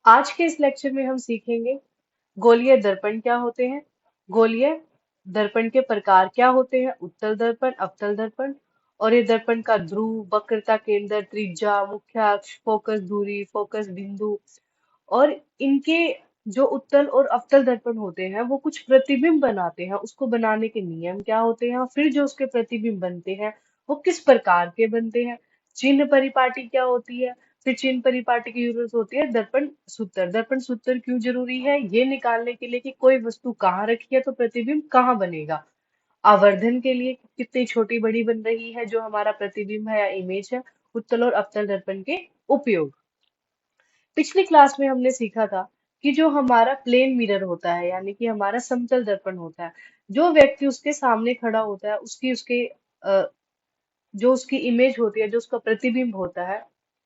आज के इस लेक्चर में हम सीखेंगे गोलीय दर्पण क्या होते हैं, गोलीय दर्पण के प्रकार क्या होते हैं, उत्तल दर्पण, अवतल दर्पण, और ये दर्पण का ध्रुव, वक्रता केंद्र, त्रिज्या, मुख्य अक्ष, फोकस दूरी, फोकस बिंदु, और इनके जो उत्तल और अवतल दर्पण होते हैं वो कुछ प्रतिबिंब बनाते हैं, उसको बनाने के नियम क्या होते हैं, और फिर जो उसके प्रतिबिंब बनते हैं वो किस प्रकार के बनते हैं, चिन्ह परिपाटी क्या होती है, फिर चिन्ह परिपाटी की जरूरत होती है दर्पण सूत्र। दर्पण सूत्र क्यों जरूरी है, ये निकालने के लिए कि कोई वस्तु कहाँ रखी है तो प्रतिबिंब कहाँ बनेगा। आवर्धन के लिए कितनी छोटी बड़ी बन रही है जो हमारा प्रतिबिंब है या इमेज है। उत्तल और अवतल दर्पण के उपयोग। पिछली क्लास में हमने सीखा था कि जो हमारा प्लेन मिरर होता है यानी कि हमारा समतल दर्पण होता है, जो व्यक्ति उसके सामने खड़ा होता है उसकी उसके जो उसकी इमेज होती है, जो उसका प्रतिबिंब होता है,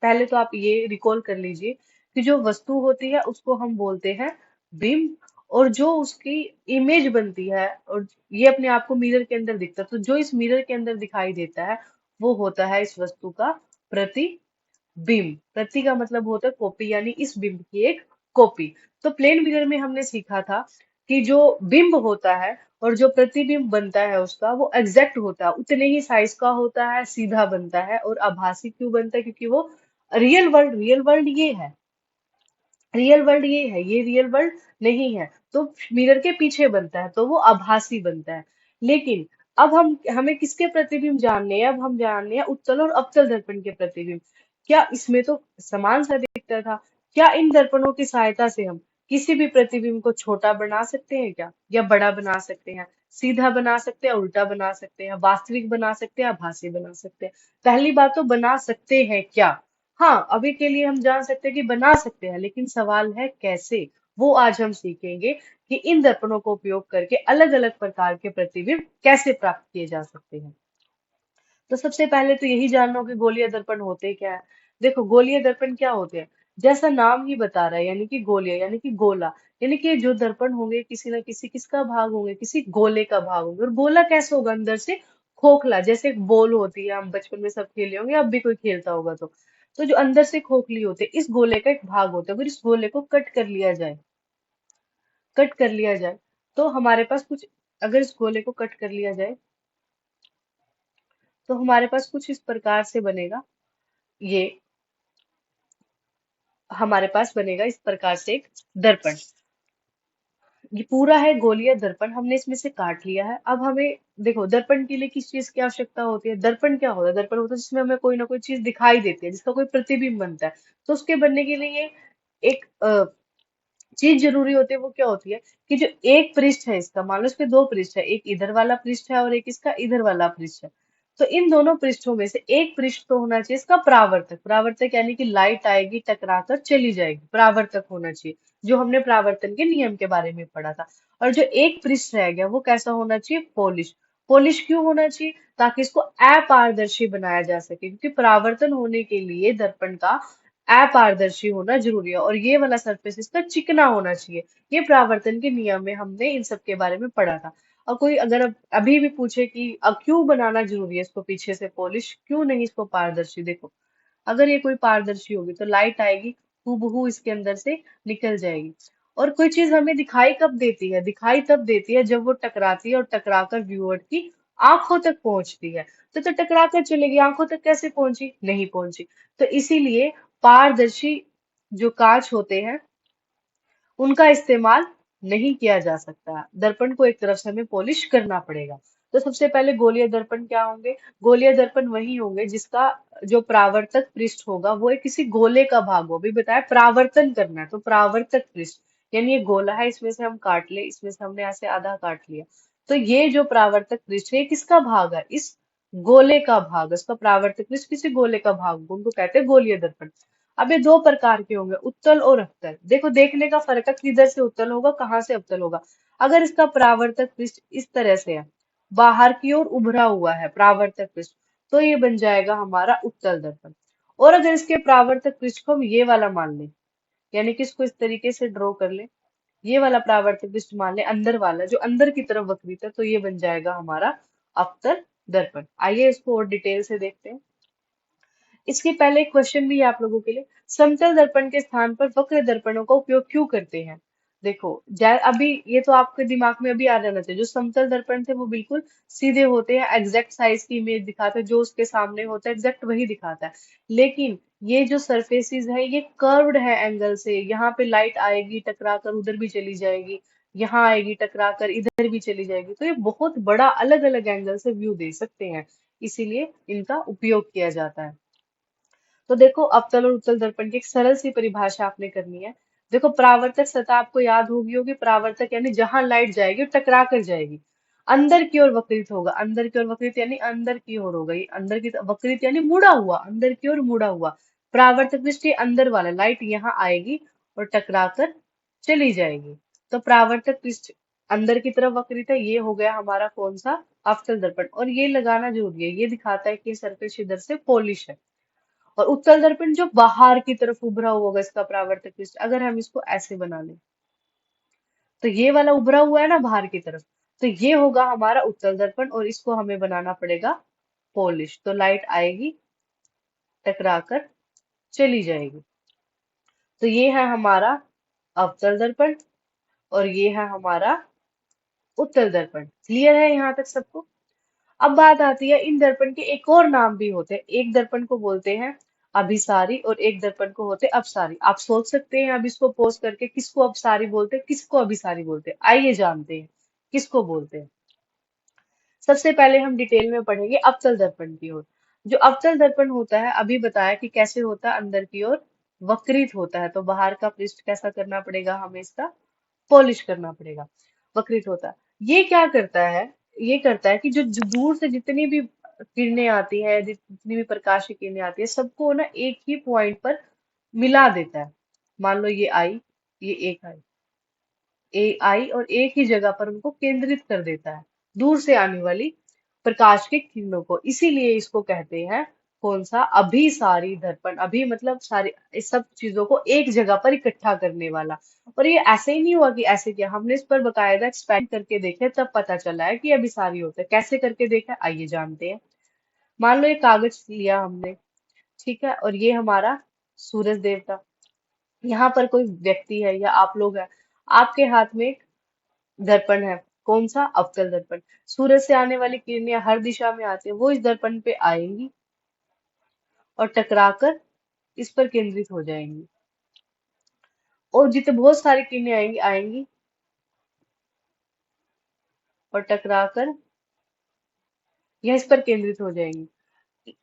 पहले तो आप ये रिकॉल कर लीजिए कि जो वस्तु होती है उसको हम बोलते हैं बिंब, और जो उसकी इमेज बनती है और ये अपने आप को मिरर के अंदर दिखता है, तो जो इस मिरर के अंदर दिखाई देता है वो होता है इस वस्तु का प्रतिबिंब। प्रति का मतलब होता है कॉपी, यानी इस बिंब की एक कॉपी। तो प्लेन मिरर में हमने सीखा था कि जो बिंब होता है और जो प्रतिबिंब बनता है उसका वो एग्जैक्ट होता है, उतने ही साइज का होता है, सीधा बनता है। और आभासी क्यों बनता है, क्योंकि वो रियल वर्ल्ड ये है, ये रियल वर्ल्ड नहीं है, तो मिरर के पीछे बनता है तो वो आभासी बनता है। लेकिन अब हमें किसके प्रतिबिंब जानने हैं, अब हम जानने हैं उत्तल और अवतल दर्पण के प्रतिबिंब। क्या इसमें तो समान सा दिखता था, क्या इन दर्पणों की सहायता से हम किसी भी प्रतिबिंब को छोटा बना सकते हैं क्या, या बड़ा बना सकते हैं, सीधा बना सकते हैं, उल्टा बना सकते हैं, वास्तविक बना सकते हैं, आभासी बना सकते हैं। पहली बात तो बना सकते हैं क्या। हाँ, अभी के लिए हम जान सकते हैं कि बना सकते हैं, लेकिन सवाल है कैसे। वो आज हम सीखेंगे कि इन दर्पणों को उपयोग करके अलग अलग प्रकार के प्रतिबिंब कैसे प्राप्त किए जा सकते हैं। तो सबसे पहले तो यही जानना हो कि गोलीय दर्पण होते क्या है। देखो, गोलीय दर्पण क्या होते हैं, जैसा नाम ही बता रहा है, यानी कि गोलीय यानी कि गोला, यानी कि जो दर्पण होंगे किसी ना किसी किसका भाग होंगे, किसी गोले का भाग होंगे। और गोला कैसे होगा, अंदर से खोखला, जैसे एक बॉल होती है, हम बचपन में सब खेले होंगे, अब भी कोई खेलता होगा तो जो अंदर से खोखली होती है, इस गोले का एक भाग होता है। अगर इस गोले को कट कर लिया जाए तो हमारे पास कुछ, अगर इस गोले को कट कर लिया जाए तो हमारे पास कुछ इस प्रकार से बनेगा। ये हमारे पास बनेगा इस प्रकार से एक दर्पण। ये पूरा है गोलीय दर्पण, हमने इसमें से काट लिया है। अब हमें देखो, दर्पण के लिए किस चीज की आवश्यकता होती है। दर्पण क्या होता है, दर्पण होता है जिसमें हमें कोई ना कोई चीज दिखाई देती है, जिसका कोई प्रतिबिंब बनता है। तो उसके बनने के लिए एक चीज जरूरी होती है, वो क्या होती है कि जो एक पृष्ठ है इसका, मान लो इसके दो पृष्ठ है, एक इधर वाला पृष्ठ है और एक इसका इधर वाला पृष्ठ है। तो इन दोनों पृष्ठों में से एक पृष्ठ तो होना चाहिए इसका परावर्तक। परावर्तक यानी कि लाइट आएगी टकराकर चली जाएगी, परावर्तक होना चाहिए, जो हमने परावर्तन के नियम के बारे में पढ़ा था। और जो एक पृष्ठ रह गया वो कैसा होना चाहिए, पोलिश। पोलिश क्यों होना चाहिए, ताकि इसको अपारदर्शी बनाया जा सके, क्योंकि परावर्तन होने के लिए दर्पण का अपारदर्शी होना जरूरी है, और ये वाला सरफेस इसका चिकना होना चाहिए। ये परावर्तन के नियम में हमने इन सब के बारे में पढ़ा था। और कोई अगर अभी भी पूछे कि अब क्यों बनाना जरूरी है इसको पीछे से पॉलिश, क्यों नहीं इसको पारदर्शी, देखो, अगर ये कोई पारदर्शी होगी तो लाइट आएगी, हूबहू इसके अंदर से निकल जाएगी। और कोई चीज हमें दिखाई कब देती है, दिखाई तब देती है जब वो टकराती है और टकराकर व्यूअर की आंखों तक पहुंचती है। तो टकराकर चलेगी, आंखों तक कैसे पहुंची, नहीं पहुंची। तो इसीलिए पारदर्शी जो कांच होते हैं उनका इस्तेमाल नहीं किया जा सकता, दर्पण को एक तरफ से हमें पॉलिश करना पड़ेगा। तो सबसे पहले गोलीय दर्पण क्या होंगे, गोलीय दर्पण वही होंगे जिसका जो परावर्तक पृष्ठ होगा वो एक किसी गोले का भाग हो। अभी बताया परावर्तन करना है तो परावर्तक पृष्ठ, यानी ये गोला है, इसमें से हम काट ले, इसमें से हमने ऐसे आधा काट लिया, तो ये जो परावर्तक पृष्ठ है ये किसका भाग है, इस गोले का भाग। इसका परावर्तक पृष्ठ किसी गोले का भाग होगा, उनको कहते हैं गोलीय दर्पण। अब ये दो प्रकार के होंगे, उत्तल और अवतल। देखो, देखने का फर्क है, किधर से उत्तल होगा कहाँ से अवतल होगा। अगर इसका परावर्तक पृष्ठ इस तरह से है, बाहर की ओर उभरा हुआ है परावर्तक पृष्ठ, तो ये बन जाएगा हमारा उत्तल दर्पण। और अगर इसके परावर्तक पृष्ठ को हम ये वाला मान लें, यानी कि इसको इस तरीके से ड्रॉ कर ले, ये वाला परावर्तक पृष्ठ मान ले, अंदर वाला जो अंदर की तरफ वक्रित है, तो ये बन जाएगा हमारा अवतल दर्पण। आइए इसको और डिटेल से देखते हैं। इसके पहले एक क्वेश्चन भी है आप लोगों के लिए, समतल दर्पण के स्थान पर वक्र दर्पणों का उपयोग क्यों करते हैं? देखो, अभी ये तो आपके दिमाग में अभी आ जाना चाहिए, जो समतल दर्पण थे वो बिल्कुल सीधे होते हैं, एग्जैक्ट साइज की इमेज दिखाते हैं, जो उसके सामने होता है एग्जैक्ट वही दिखाता है। लेकिन ये जो सरफेसेस है ये कर्व्ड है एंगल से, यहाँ पे लाइट आएगी टकरा कर उधर भी चली जाएगी, यहाँ आएगी टकरा कर इधर भी चली जाएगी, तो ये बहुत बड़ा अलग अलग एंगल से व्यू दे सकते हैं, इसीलिए इनका उपयोग किया जाता है। तो देखो, अवतल और उत्तल दर्पण की एक सरल सी परिभाषा आपने करनी है। देखो, परावर्तक सतह आपको याद होगी परावर्तक यानी जहां लाइट जाएगी वो टकरा कर जाएगी, अंदर की ओर वक्रित होगा, अंदर की ओर वक्रित यानी अंदर की ओर होगा, ये अंदर की वक्रित यानी मुड़ा हुआ, अंदर की ओर मुड़ा हुआ। परावर्तक पृष्ठ ये अंदर वाला, लाइट यहाँ आएगी और टकरा कर चली जाएगी, तो परावर्तक पृष्ठ अंदर की तरफ वक्रित है, ये हो गया हमारा कौन सा, अवतल दर्पण। और ये लगाना जरूरी है, ये दिखाता है कि सरफेस इधर से पॉलिश है। और उत्तल दर्पण जो बाहर की तरफ उभरा हुआ होगा इसका परावर्तक पृष्ठ, अगर हम इसको ऐसे बना लें, तो ये वाला उभरा हुआ है ना बाहर की तरफ, तो ये होगा हमारा उत्तल दर्पण, और इसको हमें बनाना पड़ेगा पॉलिश, तो लाइट आएगी टकरा कर चली जाएगी। तो ये है हमारा अवतल दर्पण और ये है हमारा उत्तल दर्पण। क्लियर है यहाँ तक सबको? अब बात आती है, इन दर्पण के एक और नाम भी होते हैं, एक दर्पण को बोलते हैं अभिसारी और एक दर्पण को होते हैं अपसारी। आप सोच सकते हैं अब इसको पोज करके, किसको अपसारी बोलते हैं किसको अभिसारी बोलते हैं, आइए जानते हैं किसको बोलते हैं। सबसे पहले हम डिटेल में पढ़ेंगे अवतल दर्पण की ओर। जो अवतल दर्पण होता है, अभी बताया कि कैसे होता है, अंदर की ओर वक्रित होता है, तो बाहर का पृष्ठ कैसा करना पड़ेगा, हमें इसका पॉलिश करना पड़ेगा, वक्रित होता है। ये क्या करता है, ये करता है कि जो दूर से जितनी भी किरणें आती है, जितनी भी प्रकाश की किरणें आती है, सबको ना एक ही पॉइंट पर मिला देता है। मान लो ये आई, ये एक आई, ए आई, और एक ही जगह पर उनको केंद्रित कर देता है, दूर से आने वाली प्रकाश की किरणों को। इसीलिए इसको कहते हैं कौन सा, अभिसारी दर्पण। अभी मतलब सारी इस सब चीजों को एक जगह पर इकट्ठा करने वाला। और ये ऐसे ही नहीं हुआ कि ऐसे किया, हमने इस पर बकायदा एक्सपेरिमेंट करके देखे, तब पता चला है कि अभिसारी होता है। कैसे करके देखा, आइए जानते हैं। मान लो ये कागज लिया हमने, ठीक है, और ये हमारा सूरज देवता, यहाँ पर कोई व्यक्ति है या आप लोग हैं, आपके हाथ में एक दर्पण है, कौन सा, अवतल दर्पण। सूरज से आने वाली किरणें हर दिशा में आती है, वो इस दर्पण पे आएंगी और टकराकर इस पर केंद्रित हो जाएंगी, और जितने बहुत सारी किरणें आएंगी आएंगी और टकराकर यह इस पर केंद्रित हो जाएंगी।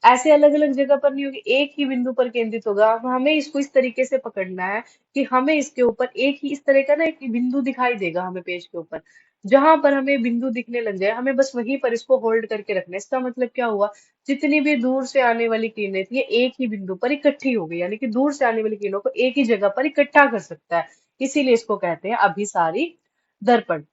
ऐसे अलग अलग जगह पर नहीं होगी, एक ही बिंदु पर केंद्रित होगा। अब हमें इसको इस तरीके से पकड़ना है कि हमें इसके ऊपर एक ही इस तरह का ना एक बिंदु दिखाई देगा हमें पेज के ऊपर, जहां पर हमें बिंदु दिखने लग जाए, हमें बस वहीं पर इसको होल्ड करके रखना है। इसका मतलब क्या हुआ, जितनी भी दूर से आने वाली किरणें थी ये एक ही बिंदु पर इकट्ठी हो गई, यानी कि दूर से आने वाली किरणों को एक ही जगह पर इकट्ठा कर सकता है, इसीलिए इसको कहते हैं अभिसारी दर्पण।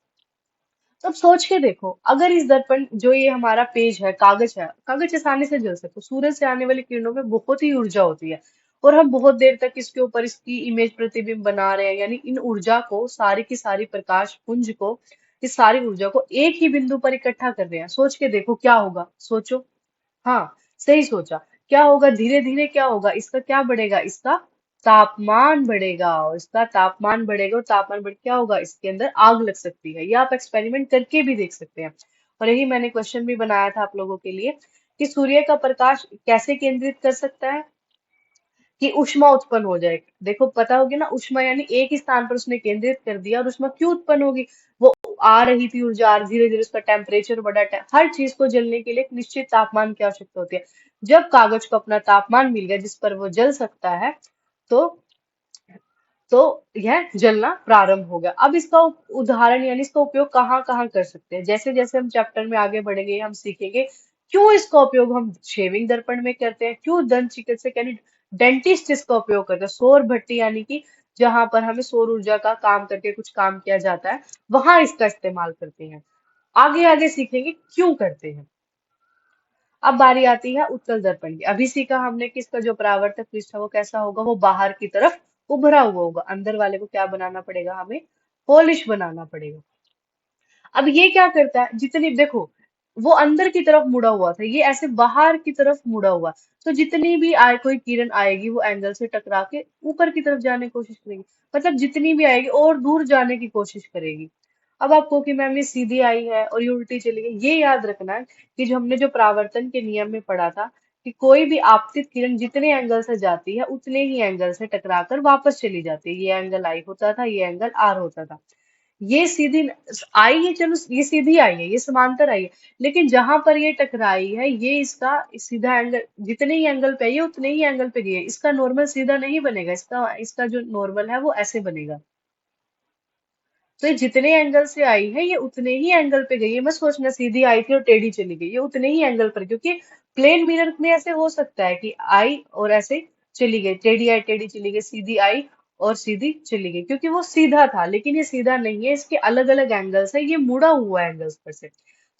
तो अब सोच के देखो, अगर इस दर्पण, जो ये हमारा पेज है, कागज है, कागज आसानी से जल सकता है, सूरज से आने वाली किरणों में बहुत ही ऊर्जा होती है, और हम बहुत देर तक इसके ऊपर इसकी इमेज प्रतिबिंब बना रहे हैं, यानी इन ऊर्जा को, सारी की सारी प्रकाश पुंज को, इस सारी ऊर्जा को एक ही बिंदु पर इकट्ठा कर रहे हैं। सोच के देखो क्या होगा, सोचो। हाँ, सही सोचा। क्या होगा, धीरे धीरे क्या होगा, इसका क्या बढ़ेगा, इसका तापमान बढ़ेगा, और इसका तापमान बढ़ेगा, और तापमान बढ़ क्या होगा, इसके अंदर आग लग सकती है। ये आप एक्सपेरिमेंट करके भी देख सकते हैं। और यही मैंने क्वेश्चन भी बनाया था आप लोगों के लिए, कि सूर्य का प्रकाश कैसे केंद्रित कर सकता है, कि ऊष्मा उत्पन्न हो जाए। देखो, पता होगी ना, ऊष्मा यानी एक ही स्थान पर उसने केंद्रित कर दिया, और ऊष्मा क्यों उत्पन्न होगी, वो आ रही थी ऊर्जा, धीरे धीरे उसका टेम्परेचर बढ़ा। हर चीज को जलने के लिए एक निश्चित तापमान की आवश्यकता होती है। जब कागज को अपना तापमान मिल गया जिस पर वो जल सकता है, तो तो यह जलना प्रारंभ हो गया। अब इसका उदाहरण यानी इसका उपयोग कहाँ कहाँ कर सकते हैं, जैसे जैसे हम चैप्टर में आगे बढ़ेंगे हम सीखेंगे क्यों इसका उपयोग हम शेविंग दर्पण में करते हैं, क्यों दंत चिकित्सक यानी डेंटिस्ट इसका उपयोग करते हैं, सौर भट्टी यानी कि जहां पर हमें सौर ऊर्जा का काम करके कुछ काम किया जाता है, वहां इसका इस्तेमाल करते हैं। आगे आगे सीखेंगे क्यों करते हैं। अब बारी आती है उत्तल दर्पण की। अभी सीखा हमने कि इसका जो परावर्तक पृष्ठ है वो कैसा होगा, वो बाहर की तरफ उभरा हुआ होगा, अंदर वाले को क्या बनाना पड़ेगा, हमें पॉलिश बनाना पड़ेगा। अब ये क्या करता है, जितनी देखो, वो अंदर की तरफ मुड़ा हुआ था, ये ऐसे बाहर की तरफ मुड़ा हुआ। तो जितनी भी आए कोई किरण आएगी वो एंगल से टकरा के ऊपर की तरफ जाने की कोशिश करेगी, मतलब जितनी भी आएगी और दूर जाने की कोशिश करेगी। अब आपको कि मैम ये सीधी आई है और ये उल्टी चली गई, ये याद रखना है कि जो हमने जो परावर्तन के नियम में पढ़ा था कि कोई भी आपतित किरण जितने एंगल से जाती है उतने ही एंगल से टकराकर वापस चली जाती है। ये एंगल आई होता था, ये एंगल आर होता था। ये सीधी आई है, चलो ये सीधी आई है, ये समांतर आई है, लेकिन जहां पर ये टकराई है ये इसका सीधा एंगल, जितने ही एंगल पे आई है उतने ही एंगल पे गई है, इसका नॉर्मल सीधा नहीं बनेगा, इसका इसका जो नॉर्मल है वो ऐसे बनेगा। तो ये जितने एंगल से आई है ये उतने ही एंगल पे गई है, मत सोचना सीधी आई थी और टेढ़ी चली गई, ये उतने ही एंगल पर, क्योंकि प्लेन मिरर में ऐसे हो सकता है कि आई और ऐसे चली गई, टेढ़ी आई टेढ़ी चली गई, सीधी आई और सीधी चली गई, क्योंकि वो सीधा था, लेकिन ये सीधा नहीं है, इसके अलग अलग एंगल्स है, ये मुड़ा हुआ है एंगल्स पर से।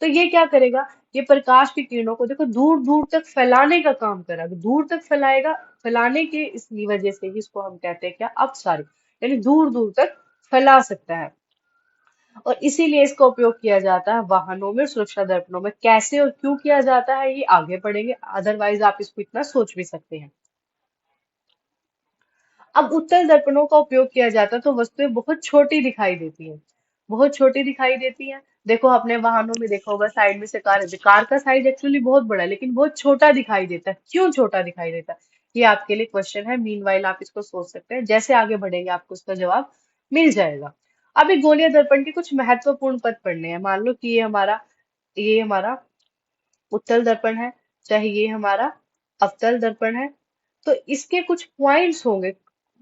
तो ये क्या करेगा, ये प्रकाश की किरणों को देखो दूर दूर तक फैलाने का काम करेगा, दूर तक फैलाएगा, फैलाने के इसकी वजह से ही इसको हम कहते हैं क्या, अपसारी, यानी दूर दूर तक फैला सकता है। और इसीलिए इसका उपयोग किया जाता है वाहनों में, सुरक्षा दर्पणों में। कैसे और क्यों किया जाता है ये आगे पढ़ेंगे, अदरवाइज आप इसको इतना सोच भी सकते हैं। अब उत्तल दर्पणों का उपयोग किया जाता है तो वस्तुएं बहुत छोटी दिखाई देती हैं, बहुत छोटी दिखाई देती हैं। देखो अपने वाहनों में देखा होगा साइड में से कार है, कार का साइज एक्चुअली बहुत बड़ा है लेकिन बहुत छोटा दिखाई देता है, क्यों छोटा दिखाई देता है, ये आपके लिए क्वेश्चन है, मीनवाइल आप इसको सोच सकते हैं, जैसे आगे बढ़ेंगे आपको इसका जवाब मिल जाएगा। अभी गोलीय दर्पण के कुछ महत्वपूर्ण पद पढ़ने हैं। मान लो कि ये हमारा उत्तल दर्पण है, चाहे ये हमारा अवतल दर्पण है, तो इसके कुछ पॉइंट्स होंगे,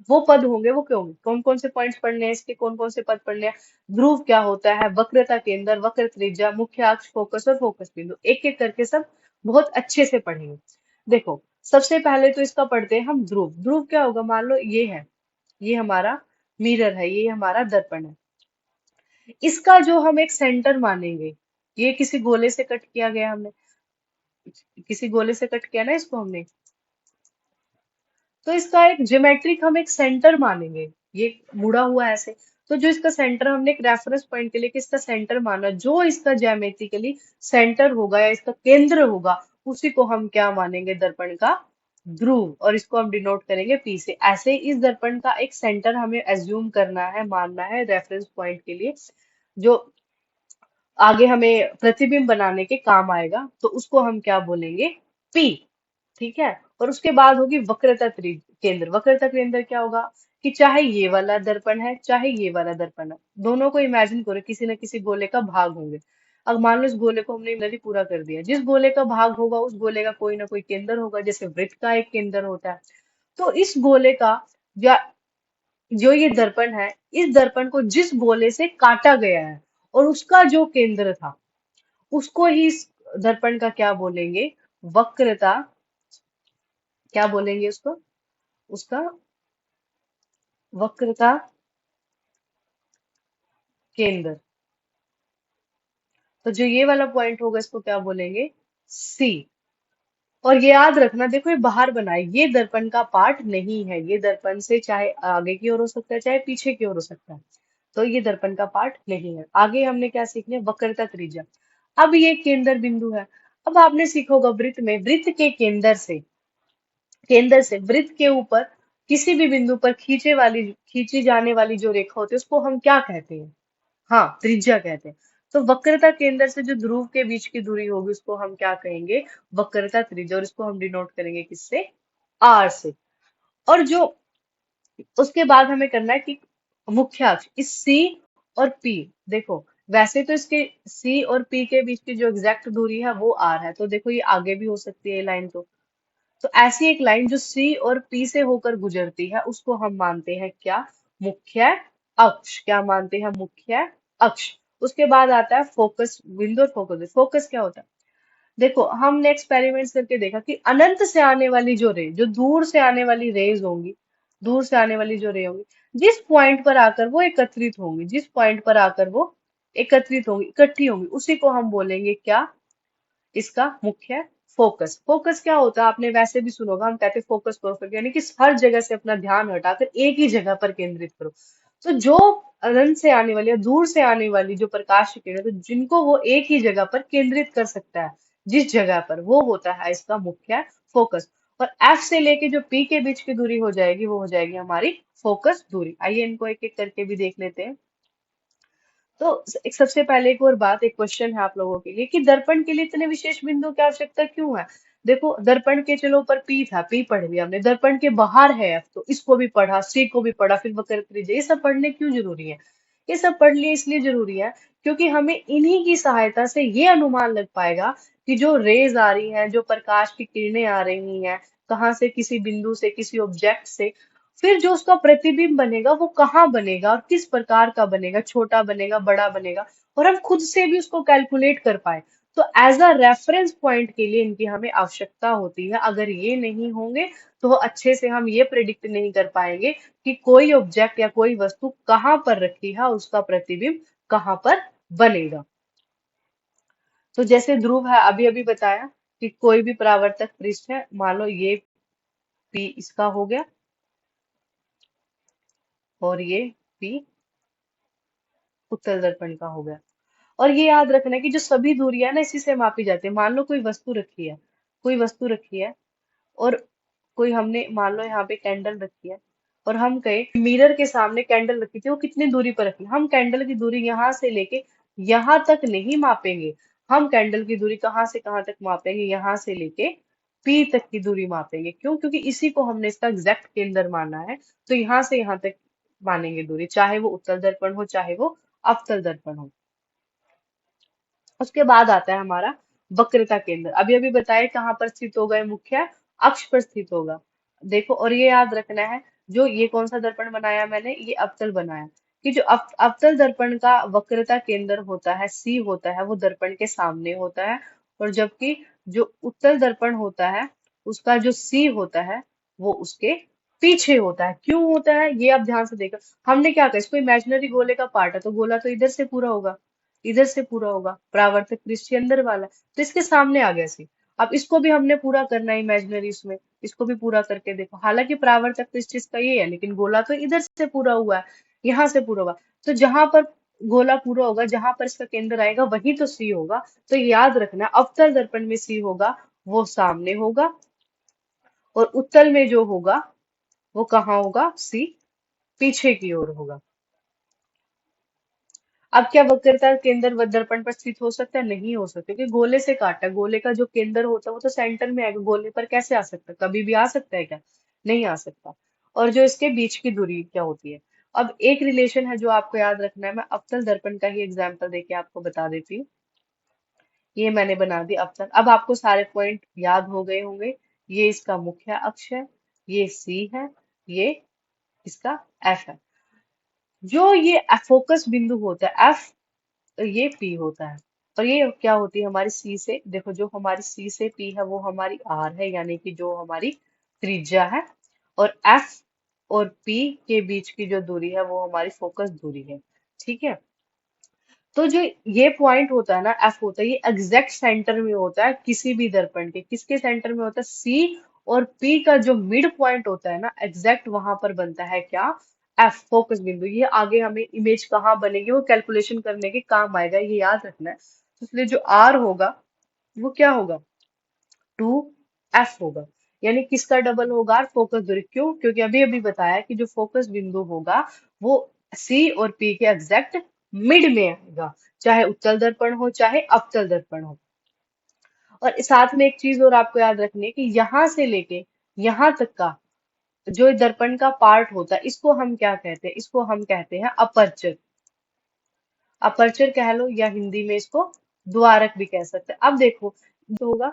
वो पद होंगे, वो क्यों होंगे, कौन कौन से पॉइंट्स पढ़ने हैं, इसके कौन कौन से पद पढ़ने हैं। ध्रुव क्या होता है, वक्रता केंद्र, वक्र त्रिज्या, मुख्य अक्ष, फोकस और फोकस बिंदु, एक एक करके सब बहुत अच्छे से पढ़ेंगे। देखो सबसे पहले तो इसका पढ़ते हैं हम ध्रुव। ध्रुव क्या होगा, मान लो ये है, ये हमारा मिरर है, ये हमारा दर्पण है, इसका जो हम एक सेंटर मानेंगे, ये किसी गोले से कट किया गया, हमने किसी गोले से कट किया ना इसको हमने, तो इसका एक ज्योमेट्रिक हम एक सेंटर मानेंगे, ये मुड़ा हुआ है ऐसे। तो जो इसका सेंटर हमने एक रेफरेंस पॉइंट के लिए कि इसका सेंटर माना, जो इसका ज्योमेट्रिकली सेंटर होगा या इसका केंद्र होगा, उसी को हम क्या मानेंगे, दर्पण का ध्रुव, और इसको हम डिनोट करेंगे पी से। ऐसे ही इस दर्पण का एक सेंटर हमें एज्यूम करना है, मानना है रेफरेंस पॉइंट के लिए, जो आगे हमें प्रतिबिंब बनाने के काम आएगा, तो उसको हम क्या बोलेंगे, पी। ठीक है। और उसके बाद होगी वक्रता केंद्र। वक्रता केंद्र क्या होगा कि चाहे ये वाला दर्पण है चाहे ये वाला दर्पण है, दोनों को इमेजिन करो किसी न किसी गोले का भाग होंगे। अब मान लो इस गोले को हमने इधर ही पूरा कर दिया, जिस गोले का भाग होगा उस गोले का कोई ना कोई केंद्र होगा, जैसे वृत्त का एक केंद्र होता है। तो इस गोले का या जो ये दर्पण है, इस दर्पण को जिस गोले से काटा गया है और उसका जो केंद्र था, उसको ही इस दर्पण का क्या बोलेंगे, वक्रता, क्या बोलेंगे उसको, उसका वक्रता केंद्र। तो जो ये वाला पॉइंट होगा इसको क्या बोलेंगे, सी। और ये याद रखना, देखो ये बाहर बना है, ये दर्पण का पार्ट नहीं है, ये दर्पण से चाहे आगे की ओर हो सकता है चाहे पीछे की ओर हो सकता है, तो ये दर्पण का पार्ट नहीं है। आगे हमने क्या सीखने, वक्रता त्रिज्या। अब ये केंद्र बिंदु है। अब आपने सीखा होगा वृत्त में, वृत्त के केंद्र से वृत्त के ऊपर किसी भी बिंदु पर खींची जाने वाली जो रेखा होती है उसको हम क्या कहते हैं, हाँ त्रिज्या कहते हैं। तो वक्रता केंद्र से जो ध्रुव के बीच की दूरी होगी उसको हम क्या कहेंगे, वक्रता त्रिज्या, और इसको हम डिनोट करेंगे किससे, आर से। और जो उसके बाद हमें करना है कि मुख्य अक्ष, इस सी और पी, देखो वैसे तो इसके सी और पी के बीच की जो एग्जैक्ट दूरी है वो आर है, तो देखो ये आगे भी हो सकती है ये लाइन। तो ऐसी एक लाइन जो सी और पी से होकर गुजरती है उसको हम मानते हैं क्या, मुख्य अक्ष। क्या मानते हैं, मुख्य अक्ष। उसके बाद आता है फोकस बिंदु और फोकस। फोकस क्या होता है, देखो हमने एक्सपेरिमेंट्स करके देखा कि अनंत से आने वाली जो रे, जो दूर से आने वाली रेज होंगी, दूर से आने वाली जो रे होंगी, जिस पॉइंट पर आकर वो एकत्रित होंगी, जिस पॉइंट पर आकर वो एकत्रित होंगी, इकट्ठी होंगी, उसी को हम बोलेंगे क्या, इसका मुख्य फोकस। फोकस क्या होता है, आपने वैसे भी सुना होगा, हम कहते हैं फोकस परफेक्ट, यानी कि हर जगह से अपना ध्यान हटाकर एक ही जगह पर केंद्रित करो। तो जो अनंत से आने वाली या दूर से आने वाली जो प्रकाश की किरण है, तो जिनको वो एक ही जगह पर केंद्रित कर सकता है, जिस जगह पर वो होता है इसका मुख्य फोकस। और एफ से लेके जो पी के बीच की दूरी हो जाएगी वो हो जाएगी हमारी फोकस दूरी। आइए इनको एक एक करके भी देख लेते हैं। तो एक सबसे पहले एक और बात, एक क्वेश्चन है आप लोगों के लिए कि दर्पण के लिए इतने विशेष बिंदु की आवश्यकता क्यों है। देखो दर्पण के, चलो ऊपर पी था, पी पढ़ लिया हमने, दर्पण के बाहर है एफ, तो इसको भी पढ़ा, सी को भी पढ़ा, फिर वक्र त्रिज्या, ये सब पढ़ने क्यों जरूरी है। ये सब पढ़ लिए इसलिए जरूरी है क्योंकि हमें इन्हीं की सहायता से ये अनुमान लग पाएगा कि जो रेज आ रही हैं, जो प्रकाश की किरणें आ रही हैं, कहाँ से, किसी बिंदु से, किसी ऑब्जेक्ट से, फिर जो उसका प्रतिबिंब बनेगा वो कहाँ बनेगा और किस प्रकार का बनेगा, छोटा बनेगा, बड़ा बनेगा, और हम खुद से भी उसको कैलकुलेट कर पाए। तो एज अ रेफरेंस पॉइंट के लिए इनकी हमें आवश्यकता होती है। अगर ये नहीं होंगे तो अच्छे से हम ये प्रिडिक्ट नहीं कर पाएंगे कि कोई ऑब्जेक्ट या कोई वस्तु कहाँ पर रखी है और उसका प्रतिबिंब कहाँ पर बनेगा। तो जैसे ध्रुव है, अभी अभी बताया कि कोई भी परावर्तक पृष्ठ है, मान लो ये पी इसका हो गया और ये पी उत्तल दर्पण का हो गया। और ये याद रखना है कि जो सभी दूरियां ना इसी से मापी जाती है। मान लो कोई वस्तु रखी है, कोई वस्तु रखी है, और कोई हमने मान लो यहाँ पे कैंडल रखी है, और हम कहे मिरर के सामने कैंडल रखी थी, वो कितनी दूरी पर रखी, हम कैंडल की दूरी यहाँ से लेके यहाँ तक नहीं मापेंगे। हम कैंडल की दूरी कहाँ से कहाँ तक मापेंगे, यहाँ से लेके पी तक की दूरी मापेंगे। क्यों? क्योंकि इसी को हमने इसका एग्जैक्ट केंद्र माना है। तो यहाँ से यहाँ तक मानेंगे दूरी, चाहे वो उत्तल दर्पण हो चाहे वो अवतल दर्पण हो। उसके बाद आता है हमारा वक्रता केंद्र। अभी अभी बताए कहाँ पर स्थित होगा, ये मुख्य अक्ष पर स्थित होगा। देखो, और ये याद रखना है, जो ये कौन सा दर्पण बनाया मैंने, ये अवतल बनाया, कि जो अवतल दर्पण का वक्रता केंद्र होता है, सी होता है, वो दर्पण के सामने होता है। और जबकि जो उत्तल दर्पण होता है उसका जो सी होता है वो उसके पीछे होता है। क्यों होता है ये आप ध्यान से देखो। हमने क्या कहा, इसको इमेजिनरी गोले का पार्ट है, तो गोला तो इधर से पूरा होगा, इधर से पूरा होगा, परावर्तक पृष्ठ के अंदर वाला, तो इसके सामने आ गया सी। अब इसको भी हमने पूरा करना है इमेजिनरी इसमें, इसको भी पूरा करके देखो। हालांकि परावर्तक पृष्ठ इसका ये है, लेकिन गोला तो इधर से पूरा हुआ है, यहाँ से पूरा हुआ। तो जहां पर गोला पूरा होगा, जहां पर इसका केंद्र आएगा वही तो सी होगा। तो याद रखना, अवतल दर्पण में सी होगा वो सामने होगा, और उत्तल में जो होगा वो कहाँ होगा, सी पीछे की ओर होगा। अब क्या वक्रता केंद्र दर्पण पर स्थित हो सकता है? नहीं हो सकता, क्योंकि गोले से काटा, गोले का जो केंद्र होता है वो तो सेंटर में आएगा, गोले पर कैसे आ सकता है, कभी भी आ सकता है क्या? नहीं आ सकता। और जो इसके बीच की दूरी क्या होती है। अब एक रिलेशन है जो आपको याद रखना है, मैं अवतल दर्पण का ही एग्जाम्पल देके आपको बता देती हूँ। ये मैंने बना दिया अवतल। अब आपको सारे पॉइंट याद हो गए होंगे। ये इसका मुख्य अक्ष है, ये सी है, ये इसका एफ है। जो ये फोकस बिंदु होता है एफ, ये पी होता है। और ये क्या होती है हमारी सी से, देखो जो हमारी सी से पी है वो हमारी आर है, यानी कि जो हमारी त्रिज्या है। और एफ और पी के बीच की जो दूरी है वो हमारी फोकस दूरी है। ठीक है। तो जो ये पॉइंट होता है ना, एफ होता है, ये एग्जैक्ट सेंटर में होता है किसी भी दर्पण के। किसके सेंटर में होता है? सी और पी का जो मिड पॉइंट होता है ना, एग्जैक्ट वहां पर बनता है क्या, एफ फोकस बिंदु। ये आगे हमें इमेज कहाँ बनेगी वो कैलकुलेशन करने के काम आएगा, ये याद रखना है। तो इसलिए जो आर होगा वो क्या होगा, 2 एफ होगा। यानी किसका डबल होगा, फोकस दूरी। क्यों? क्योंकि अभी अभी बताया कि जो फोकस बिंदु होगा वो सी और पी के एग्जैक्ट मिड में आएगा, चाहे उत्तल दर्पण हो चाहे अवतल दर्पण हो। और साथ में एक चीज और आपको याद रखनी है कि यहाँ से लेके यहाँ तक का जो दर्पण का पार्ट होता है, इसको हम क्या कहते हैं, इसको हम कहते हैं अपर्चर। अपर्चर कह लो, या हिंदी में इसको द्वारक भी कह सकते हैं। अब देखो जो होगा,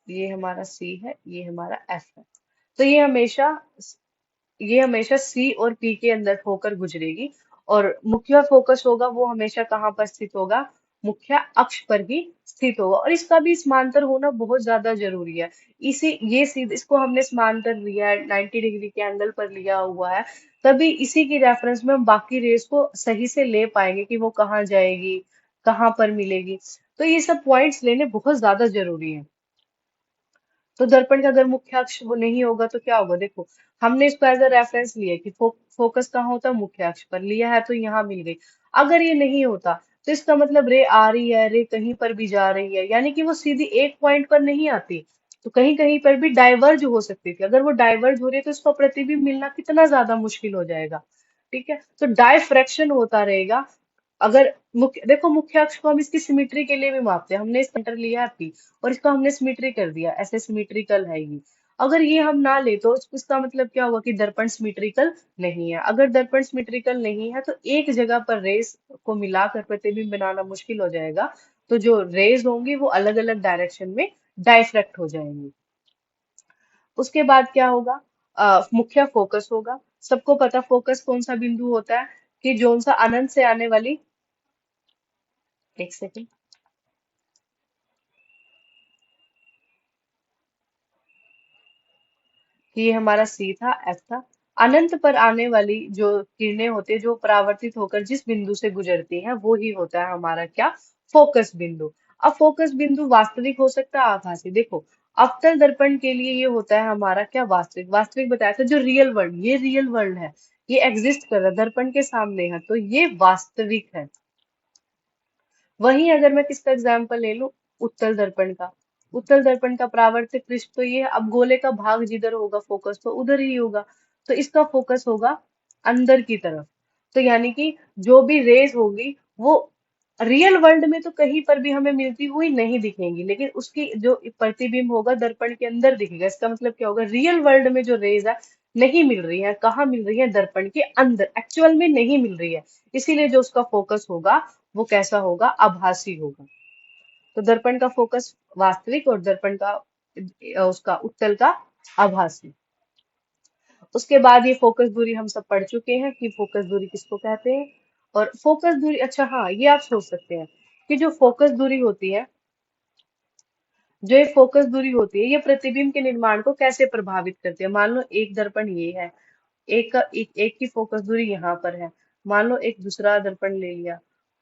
ये हमारा सी है, ये हमारा एफ है। तो ये हमेशा सी और पी के अंदर होकर गुजरेगी। और मुख्य फोकस होगा वो हमेशा कहाँ पर स्थित होगा, मुख्य अक्ष पर ही स्थित होगा। और इसका भी समांतर होना बहुत ज्यादा जरूरी है। इसको हमने समांतर लिया है, 90 डिग्री के एंगल पर लिया हुआ है, तभी इसी की रेफरेंस में हम बाकी रेस को सही से ले पाएंगे कि वो कहाँ जाएगी, कहाँ पर मिलेगी। तो ये सब पॉइंट्स लेने बहुत ज्यादा जरूरी है। तो दर्पण का अगर मुख्य अक्ष वो नहीं होगा तो क्या होगा, देखो हमने इसको एज अ रेफरेंस लिया कि फोकस कहाँ होता है, मुख्य अक्ष पर लिया है तो यहाँ मिल गई। अगर ये नहीं होता तो इसका मतलब रे आ रही है, रे कहीं पर भी जा रही है, यानी कि वो सीधी एक पॉइंट पर नहीं आती, तो कहीं कहीं पर भी डाइवर्ज हो सकती थी। अगर वो डाइवर्ज हो रही है तो इसका प्रतिबिंब मिलना कितना ज्यादा मुश्किल हो जाएगा। ठीक है, तो डायफ्रैक्शन होता रहेगा। अगर मुख्य देखो, मुख्य अक्ष को हम इसकी सिमेट्री के लिए भी मापते हैं, हमने सेंटर लिया है पी और इसको हमने सिमेट्री कर दिया, ऐसे सिमेट्रिकल है ये। अगर ये हम ना ले तो इसका मतलब क्या हुआ कि दर्पण सिमेट्रिकल नहीं है। अगर दर्पण सिमेट्रिकल नहीं है तो एक जगह पर रेस को मिलाकर प्रतिबिंब बनाना मुश्किल हो जाएगा, तो जो रेज होंगी वो अलग अलग डायरेक्शन में डाइफ्रैक्ट हो जाएंगी। उसके बाद क्या होगा, मुख्य फोकस होगा। सबको पता फोकस कौन सा बिंदु होता है, कि जोन सा अनंत से आने वाली, एक सेकंड, कि ये हमारा सी था, एफ था। अनंत पर आने वाली जो किरणें होती है, जो परावर्तित होकर जिस बिंदु से गुजरती हैं, वो ही होता है हमारा क्या, फोकस बिंदु। अब फोकस बिंदु वास्तविक हो सकता है, आभासी। देखो अवतल दर्पण के लिए ये होता है हमारा क्या, वास्तविक। वास्तविक बताया था, जो रियल वर्ल्ड, ये रियल वर्ल्ड है, ये एग्जिस्ट कर रहा है, दर्पण के सामने है, तो ये वास्तविक है। वहीं अगर मैं किसका एग्जाम्पल ले लूं, उत्तल दर्पण का। उत्तल दर्पण का परावर्तित पृष्ठ तो ये है, अब गोले का भाग जिधर होगा फोकस तो उधर ही होगा, तो इसका फोकस होगा अंदर की तरफ। तो यानी कि जो भी रेज होगी वो रियल वर्ल्ड में तो कहीं पर भी हमें मिलती हुई नहीं दिखेंगी, लेकिन उसकी जो प्रतिबिंब होगा दर्पण के अंदर दिखेगा। इसका मतलब क्या होगा, रियल वर्ल्ड में जो रेज है नहीं मिल रही है, कहाँ मिल रही है, दर्पण के अंदर, एक्चुअल में नहीं मिल रही है। इसीलिए जो उसका फोकस होगा वो कैसा होगा, आभासी होगा। तो दर्पण का फोकस वास्तविक और दर्पण का उसका उत्तल का आभासी। उसके बाद ये फोकस दूरी हम सब पढ़ चुके हैं कि फोकस दूरी किसको कहते हैं। और फोकस दूरी, अच्छा हाँ, ये आप सोच सकते हैं कि जो फोकस दूरी होती है, जो ये फोकस दूरी होती है, ये प्रतिबिंब के निर्माण को कैसे प्रभावित करती है। मान लो एक दर्पण ये है, एक की फोकस दूरी यहाँ पर है। मान लो एक दूसरा दर्पण ले लिया,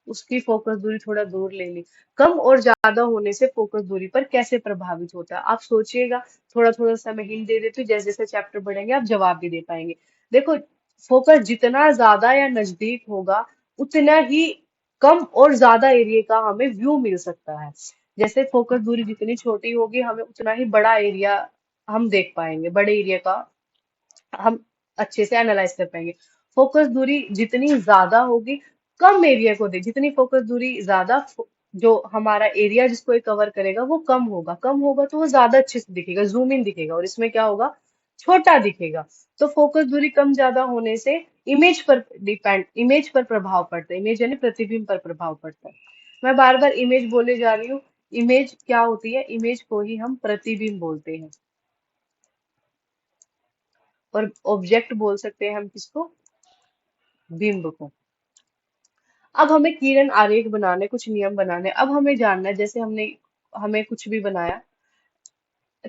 उसकी फोकस दूरी थोड़ा दूर ले ली। कम और ज्यादा होने से फोकस दूरी पर कैसे प्रभावित होता है, आप सोचिएगा। थोड़ा थोड़ा सा मैं हिंट दे देती हूँ, जैसे जैसे चैप्टर बढ़ेंगे आप जवाब भी दे पाएंगे। देखो, फोकस जितना ज्यादा या नजदीक होगा, उतना ही कम और ज्यादा एरिया का हमें व्यू मिल सकता है। जैसे फोकस दूरी जितनी छोटी होगी, हमें उतना ही बड़ा एरिया हम देख पाएंगे, बड़े एरिया का हम अच्छे से एनालाइज कर पाएंगे। फोकस दूरी जितनी ज्यादा होगी, कम एरिया को दे, जितनी फोकस दूरी ज्यादा, जो हमारा एरिया जिसको ये कवर करेगा वो कम होगा। कम होगा तो वो ज्यादा अच्छे से दिखेगा, जूम इन दिखेगा, और इसमें क्या होगा, छोटा दिखेगा। तो फोकस दूरी कम ज्यादा होने से इमेज पर प्रभाव पड़ता है। इमेज यानी प्रतिबिंब पर प्रभाव पड़ता है। मैं बार बार इमेज बोले जा रही हूँ। इमेज क्या होती है, इमेज को ही हम प्रतिबिंब बोलते हैं, और ऑब्जेक्ट बोल सकते हैं हम किसको, बिंब को। अब हमें किरण आरेख बनाने, कुछ नियम बनाने। अब हमें जानना है, जैसे हमें कुछ भी बनाया,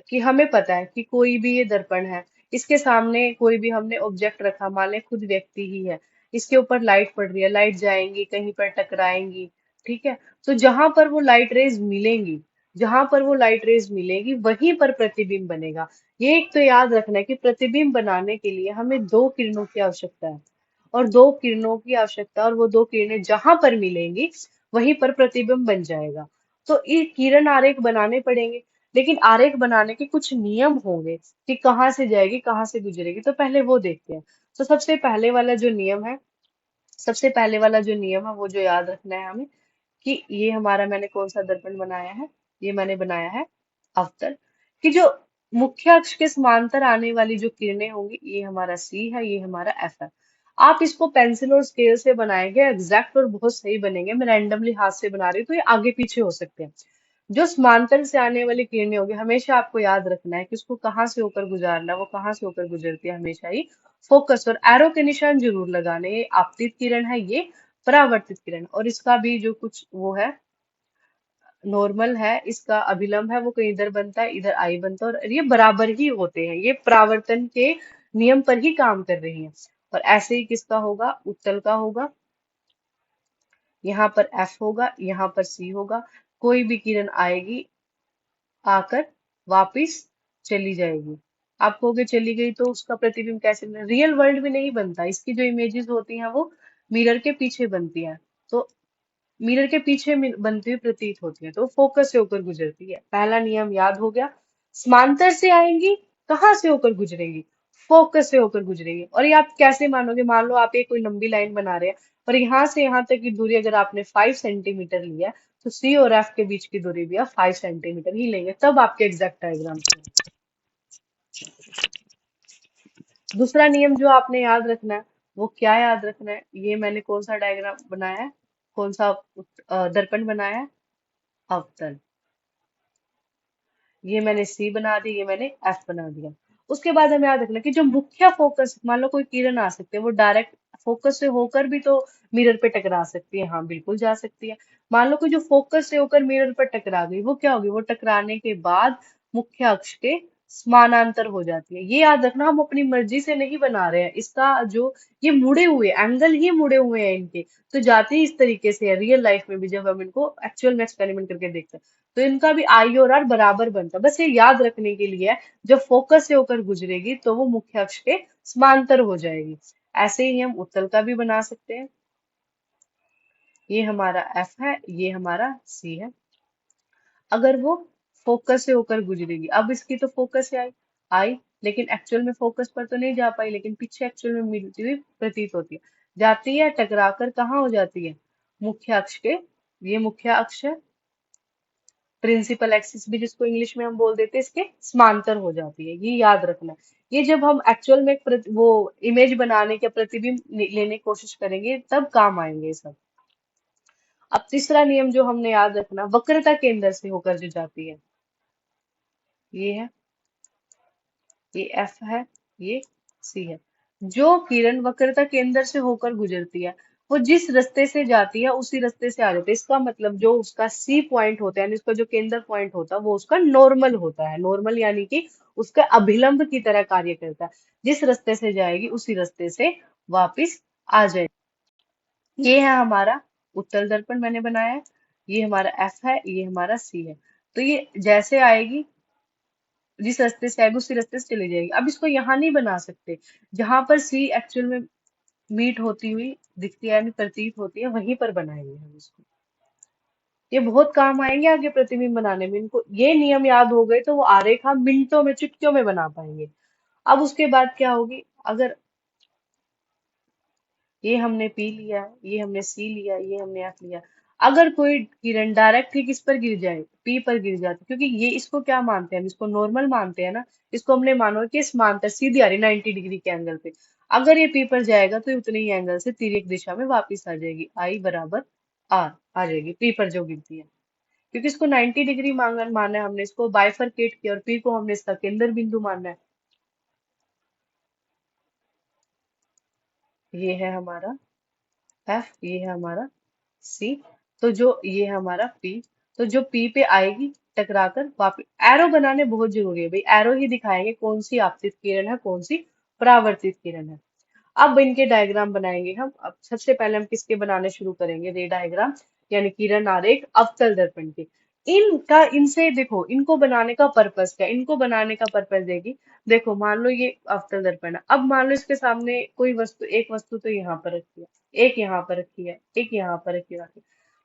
कि हमें पता है कि कोई भी ये दर्पण है, इसके सामने कोई भी हमने ऑब्जेक्ट रखा, मान लें खुद व्यक्ति ही है, इसके ऊपर लाइट पड़ रही है, लाइट जाएंगी कहीं पर टकराएंगी। ठीक है, तो जहां पर वो लाइट रेज मिलेंगी, जहां पर वो लाइट रेज मिलेगी वहीं पर प्रतिबिंब बनेगा। ये एक तो याद रखना है कि प्रतिबिंब बनाने के लिए हमें दो किरणों की आवश्यकता है, और दो किरणों की आवश्यकता, और वो दो किरणें जहां पर मिलेंगी वहीं पर प्रतिबिंब बन जाएगा। तो ये किरण आरेख बनाने पड़ेंगे, लेकिन आरेख बनाने के कुछ नियम होंगे कि कहाँ से जाएगी कहाँ से गुजरेगी, तो पहले वो देखते हैं। तो सबसे पहले वाला जो नियम है वो जो याद रखना है हमें, कि ये हमारा, मैंने कौन सा दर्पण बनाया है, ये मैंने बनाया है अवतल, कि जो मुख्य अक्ष के समांतर आने वाली जो किरणें होंगी, ये हमारा सी है, ये हमारा एफ है। आप इसको पेंसिल और स्केल से बनाएंगे एग्जैक्ट और बहुत सही बनेंगे। मैं रैंडमली हाथ से बना रही हूँ तो ये आगे पीछे हो सकते हैं। जो समांतर से आने वाली किरणें होगी, हमेशा आपको याद रखना है कि उसको कहाँ से होकर गुजारना है, वो कहाँ से होकर गुजरती है, हमेशा ही फोकस और एरो के निशान जरूर लगाने। ये आपतित किरण है, ये परावर्तित किरण, और इसका भी जो कुछ वो है, नॉर्मल है, इसका अभिलंब है वो कहीं इधर बनता है, इधर आई बनता है, और ये बराबर ही होते हैं, ये परावर्तन के नियम पर ही काम कर रही हैं। और ऐसे ही किसका होगा, उत्तल का होगा। यहाँ पर एफ होगा, यहाँ पर सी होगा। कोई भी किरण आएगी, आकर वापिस चली जाएगी। आप कहोगे चली गई तो उसका प्रतिबिंब कैसे बने? रियल वर्ल्ड में नहीं बनता, इसकी जो इमेजेस होती हैं वो मिरर के पीछे बनती हैं। तो मिरर के पीछे बनती हुई प्रतीत होती है, तो फोकस से होकर गुजरती है। पहला नियम याद हो गया। समांतर से आएंगी, कहाँ से होकर गुजरेगी? फोकस से होकर गुजरेगी। और ये आप कैसे मानोगे? मान लो आप एक कोई लंबी लाइन बना रहे हैं और यहाँ से यहाँ तक की दूरी अगर आपने 5 सेंटीमीटर लिया है, तो सी और एफ के बीच की दूरी भी आप 5 सेंटीमीटर ही लेंगे, तब आपके एग्जैक्ट डायग्राम। दूसरा नियम जो आपने याद रखना है, वो क्या याद रखना है? ये मैंने कौन सा डायग्राम बनाया है, कौन सा दर्पण बनाया है? अवतल। ये मैंने सी बना दी, ये मैंने एफ बना दिया। उसके बाद हमें याद रखना कि जो मुख्य फोकस, मान लो कोई किरण आ सकती है, वो डायरेक्ट फोकस से होकर भी तो मिरर पे टकरा सकती है। हाँ, बिल्कुल जा सकती है। मान लो कि जो फोकस से होकर मिरर पर टकरा गई, वो क्या होगी? वो टकराने के बाद मुख्य अक्ष के समानांतर हो जाती है। ये याद रखना, हम अपनी मर्जी से नहीं बना रहे हैं। इसका जो ये मुड़े हुए एंगल ही मुड़े हुए हैं इनके, तो जाते ही इस तरीके से है रियल लाइफ में भी, जब हम इनको एक्चुअल में एक्सपेरिमेंट करके देखते हैं तो इनका भी आई और आर बराबर बनता है। बस ये याद रखने के लिए है, जब फोकस से होकर गुजरेगी तो वो मुख्य अक्ष के समांतर हो जाएगी। ऐसे ही हम उत्तल का भी बना सकते हैं। ये हमारा एफ है, ये हमारा सी है। अगर वो फोकस से होकर गुजरेगी, अब इसकी तो फोकस से आई आई, लेकिन एक्चुअल में फोकस पर तो नहीं जा पाई, लेकिन पीछे एक्चुअल में मिलती हुई प्रतीत होती है। जाती है, टकराकर कहाँ हो जाती है? मुख्य अक्ष के, ये मुख्य अक्ष है, प्रिंसिपल एक्सिस भी जिसको इंग्लिश में हम बोल देते हैं, इसके समांतर हो जाती है। ये याद रखना है। ये जब हम एक्चुअल में वो इमेज बनाने के प्रतिबिंब लेने की कोशिश करेंगे, तब काम आएंगे ये सब। अब तीसरा नियम जो हमने याद रखना, वक्रता केंद्र से होकर जो जाती है, ये है, ये एफ है, ये सी है। जो किरण वक्रता केंद्र से होकर गुजरती है, वो जिस रास्ते से जाती है उसी रास्ते से आ जाती है। इसका मतलब जो उसका सी पॉइंट होता है, यानी उसका जो केंद्र पॉइंट होता है, वो उसका नॉर्मल होता है। नॉर्मल यानी कि उसका अभिलंब की तरह कार्य करता है। जिस रास्ते से जाएगी उसी रास्ते से वापिस आ जाएगी। ये है हमारा उत्तल दर्पण मैंने बनाया है। ये हमारा एफ है, ये हमारा सी है। तो ये जैसे आएगी, जिस रास्ते से आएगी उसी रास्ते से चली जाएगी। अब इसको यहाँ नहीं बना सकते, जहां पर सी एक्चुअल में मीट होती हुई दिखती है, यानी प्रतीत होती है, वहीं पर बनाएंगे हम इसको। ये बहुत काम आएंगे आगे प्रतिबिंब बनाने में। इनको ये नियम याद हो गए तो वो आरेख हम मिनटों में, चुटकियों में बना पाएंगे। अब उसके बाद क्या होगी? अगर ये हमने पी लिया, ये हमने सी लिया, ये हमने एफ लिया, अगर कोई किरण डायरेक्ट ही किस पर गिर जाए, पी पर गिर जाती, क्योंकि ये इसको क्या मानते हैं, हम इसको नॉर्मल मानते हैं ना, इसको हमने मानो कि समांतर सीधी आ रही 90 डिग्री के एंगल पे। अगर ये पी पर जाएगा तो ये उतने ही एंगल से तिर्यक दिशा में वापिस आ जाएगी, आई बराबर आर आ जाएगी, पी पर जो गिरती है। क्योंकि इसको 90 डिग्री माना है हमने, इसको बाइफरकेट किया और पी को हमने इसका केंद्र बिंदु माना है। ये है हमारा एफ, ये है हमारा सी। तो जो ये है हमारा पी, तो जो पी पे आएगी टकराकर वापिस, एरो बनाने बहुत जरूरी है भाई, एरो ही दिखाएंगे कौन सी आपतित किरण है, कौन सी परावर्तित किरण है। अब इनके डायग्राम बनाएंगे हम। अब सबसे पहले हम किसके बनाने शुरू करेंगे? रे डायग्राम, यानी किरण आरेख अवतल दर्पण के। इनका, इनसे देखो, इनको बनाने का पर्पस क्या है? इनको बनाने का पर्पस देगी, देखो मान लो ये अवतल दर्पण है। अब मान लो इसके सामने कोई वस्तु, एक वस्तु तो यहाँ पर रखी है, एक यहाँ पर रखी है, एक यहाँ पर रखी है।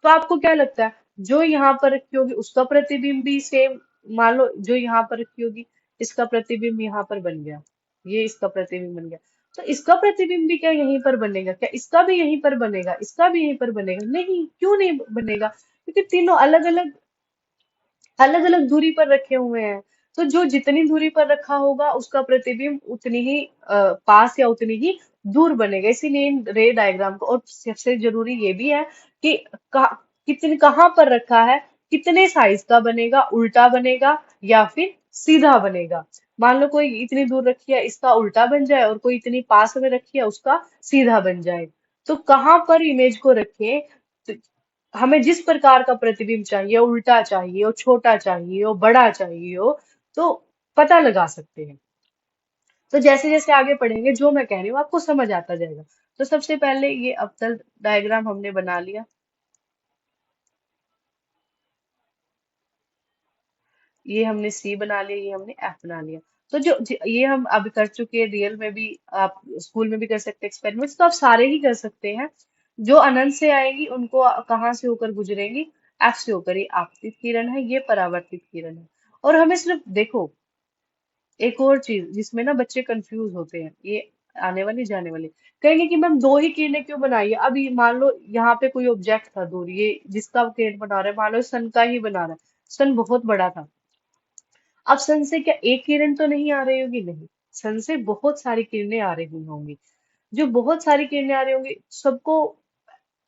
तो आपको क्या लगता है, जो यहाँ पर रखी होगी उसका प्रतिबिंब भी सेम, मान लो जो यहाँ पर रखी होगी, इसका प्रतिबिंब यहाँ पर बन गया, ये इसका प्रतिबिंब बन गया, तो इसका प्रतिबिंब भी क्या यहीं पर बनेगा? क्या इसका भी यहीं पर बनेगा? इसका भी यहीं पर बनेगा? नहीं, क्यों नहीं बनेगा? क्योंकि तीनों अलग अलग, अलग अलग दूरी पर रखे हुए हैं। तो जो जितनी दूरी पर रखा होगा उसका प्रतिबिंब उतनी ही पास या उतनी ही दूर बनेगा। इसीलिए इन रे डायग्राम को, और सबसे जरूरी ये भी है कि कितने, कहाँ पर रखा है, कितने साइज का बनेगा, उल्टा बनेगा या फिर सीधा बनेगा। मान लो कोई इतनी दूर रखी है, इसका उल्टा बन जाए, और कोई इतनी पास में रखी है, उसका सीधा बन जाए। तो कहाँ पर इमेज को रखें, तो हमें जिस प्रकार का प्रतिबिंब चाहिए, उल्टा चाहिए हो, छोटा चाहिए हो, बड़ा चाहिए हो, तो पता लगा सकते हैं। तो जैसे जैसे आगे पढ़ेंगे, जो मैं कह रही हूँ आपको समझ आता जाएगा। तो सबसे पहले ये अवतल डायग्राम हमने बना लिया। ये हमने सी बना लिया, ये हमने एफ बना लिया। तो ये हम अभी कर चुके हैं, रियल में भी आप स्कूल में भी कर सकते हैं एक्सपेरिमेंट्स, तो आप सारे ही कर सकते हैं। जो अनंत से आएगी उनको कहाँ से होकर गुजरेंगी, एफ से होकर। ये आपतित किरण है, ये परावर्तित किरण है। और हमें सिर्फ देखो, एक और चीज जिसमें ना बच्चे कंफ्यूज होते हैं, ये आने वाली जाने वाली, कहेंगे कि मैम दो ही किरणें क्यों बनाई है। अभी मान लो यहाँ पे कोई ऑब्जेक्ट था दूर, ये जिसका किरण बना रहा है, मान लो सन का ही बना रहा है, सन बहुत बड़ा था। अब सन से क्या एक किरण तो नहीं आ रही होगी, नहीं, सन से बहुत सारी किरणें आ रही होंगी। जो बहुत सारी किरणें आ रही होंगी, सबको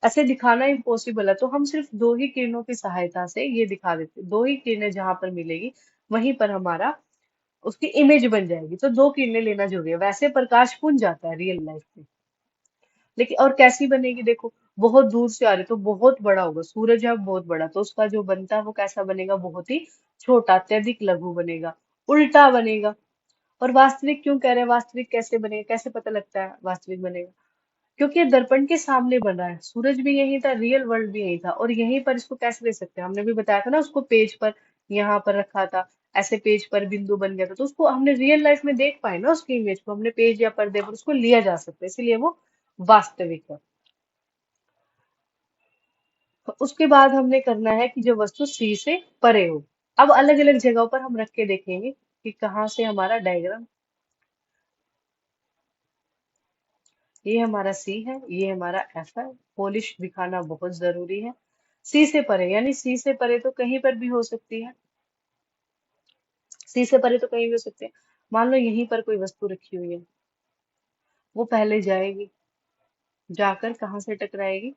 ऐसे दिखाना इम्पॉसिबल है, तो हम सिर्फ दो ही किरणों की सहायता से ये दिखा देते हैं। दो ही किरणें जहां पर मिलेगी वहीं पर हमारा उसकी इमेज बन जाएगी, तो दो किरणें लेना जरूरी है। वैसे प्रकाश पुंज जाता है रियल लाइफ में, लेकिन और कैसी बनेगी देखो, बहुत दूर से आ रही तो बहुत बड़ा होगा, सूरज है बहुत बड़ा, तो उसका जो बनता है वो कैसा बनेगा, बहुत ही छोटा, अत्यधिक लघु बनेगा, उल्टा बनेगा। और वास्तविक क्यों कह रहे हैं, वास्तविक कैसे बनेगा, कैसे पता लगता है वास्तविक बनेगा, क्योंकि ये दर्पण के सामने बना है, सूरज भी यही था, रियल वर्ल्ड भी यही था, और यहीं पर इसको कैसे दे सकते हैं, हमने भी बताया था ना, उसको पेज पर यहाँ पर रखा था, ऐसे पेज पर बिंदु बन गया था, तो उसको हमने रियल लाइफ में देख पाए ना, उसकी इमेज को हमने पेज या पर्दे पर उसको लिया जा सकता है, इसलिए वो वास्तविक है। तो उसके बाद हमने करना है कि जो वस्तु सी से परे हो। अब अलग अलग जगहों पर हम रख के देखेंगे कि कहाँ से हमारा डायग्राम, ये हमारा सी है, ये हमारा एफ है। पॉलिश दिखाना बहुत जरूरी है। सी से परे यानी सी से परे तो कहीं पर भी हो सकती है, सी से परे तो कहीं भी हो सकते हैं। मान लो यहीं पर कोई वस्तु रखी हुई है, वो पहले जाएगी, जाकर कहाँ से टकराएगी,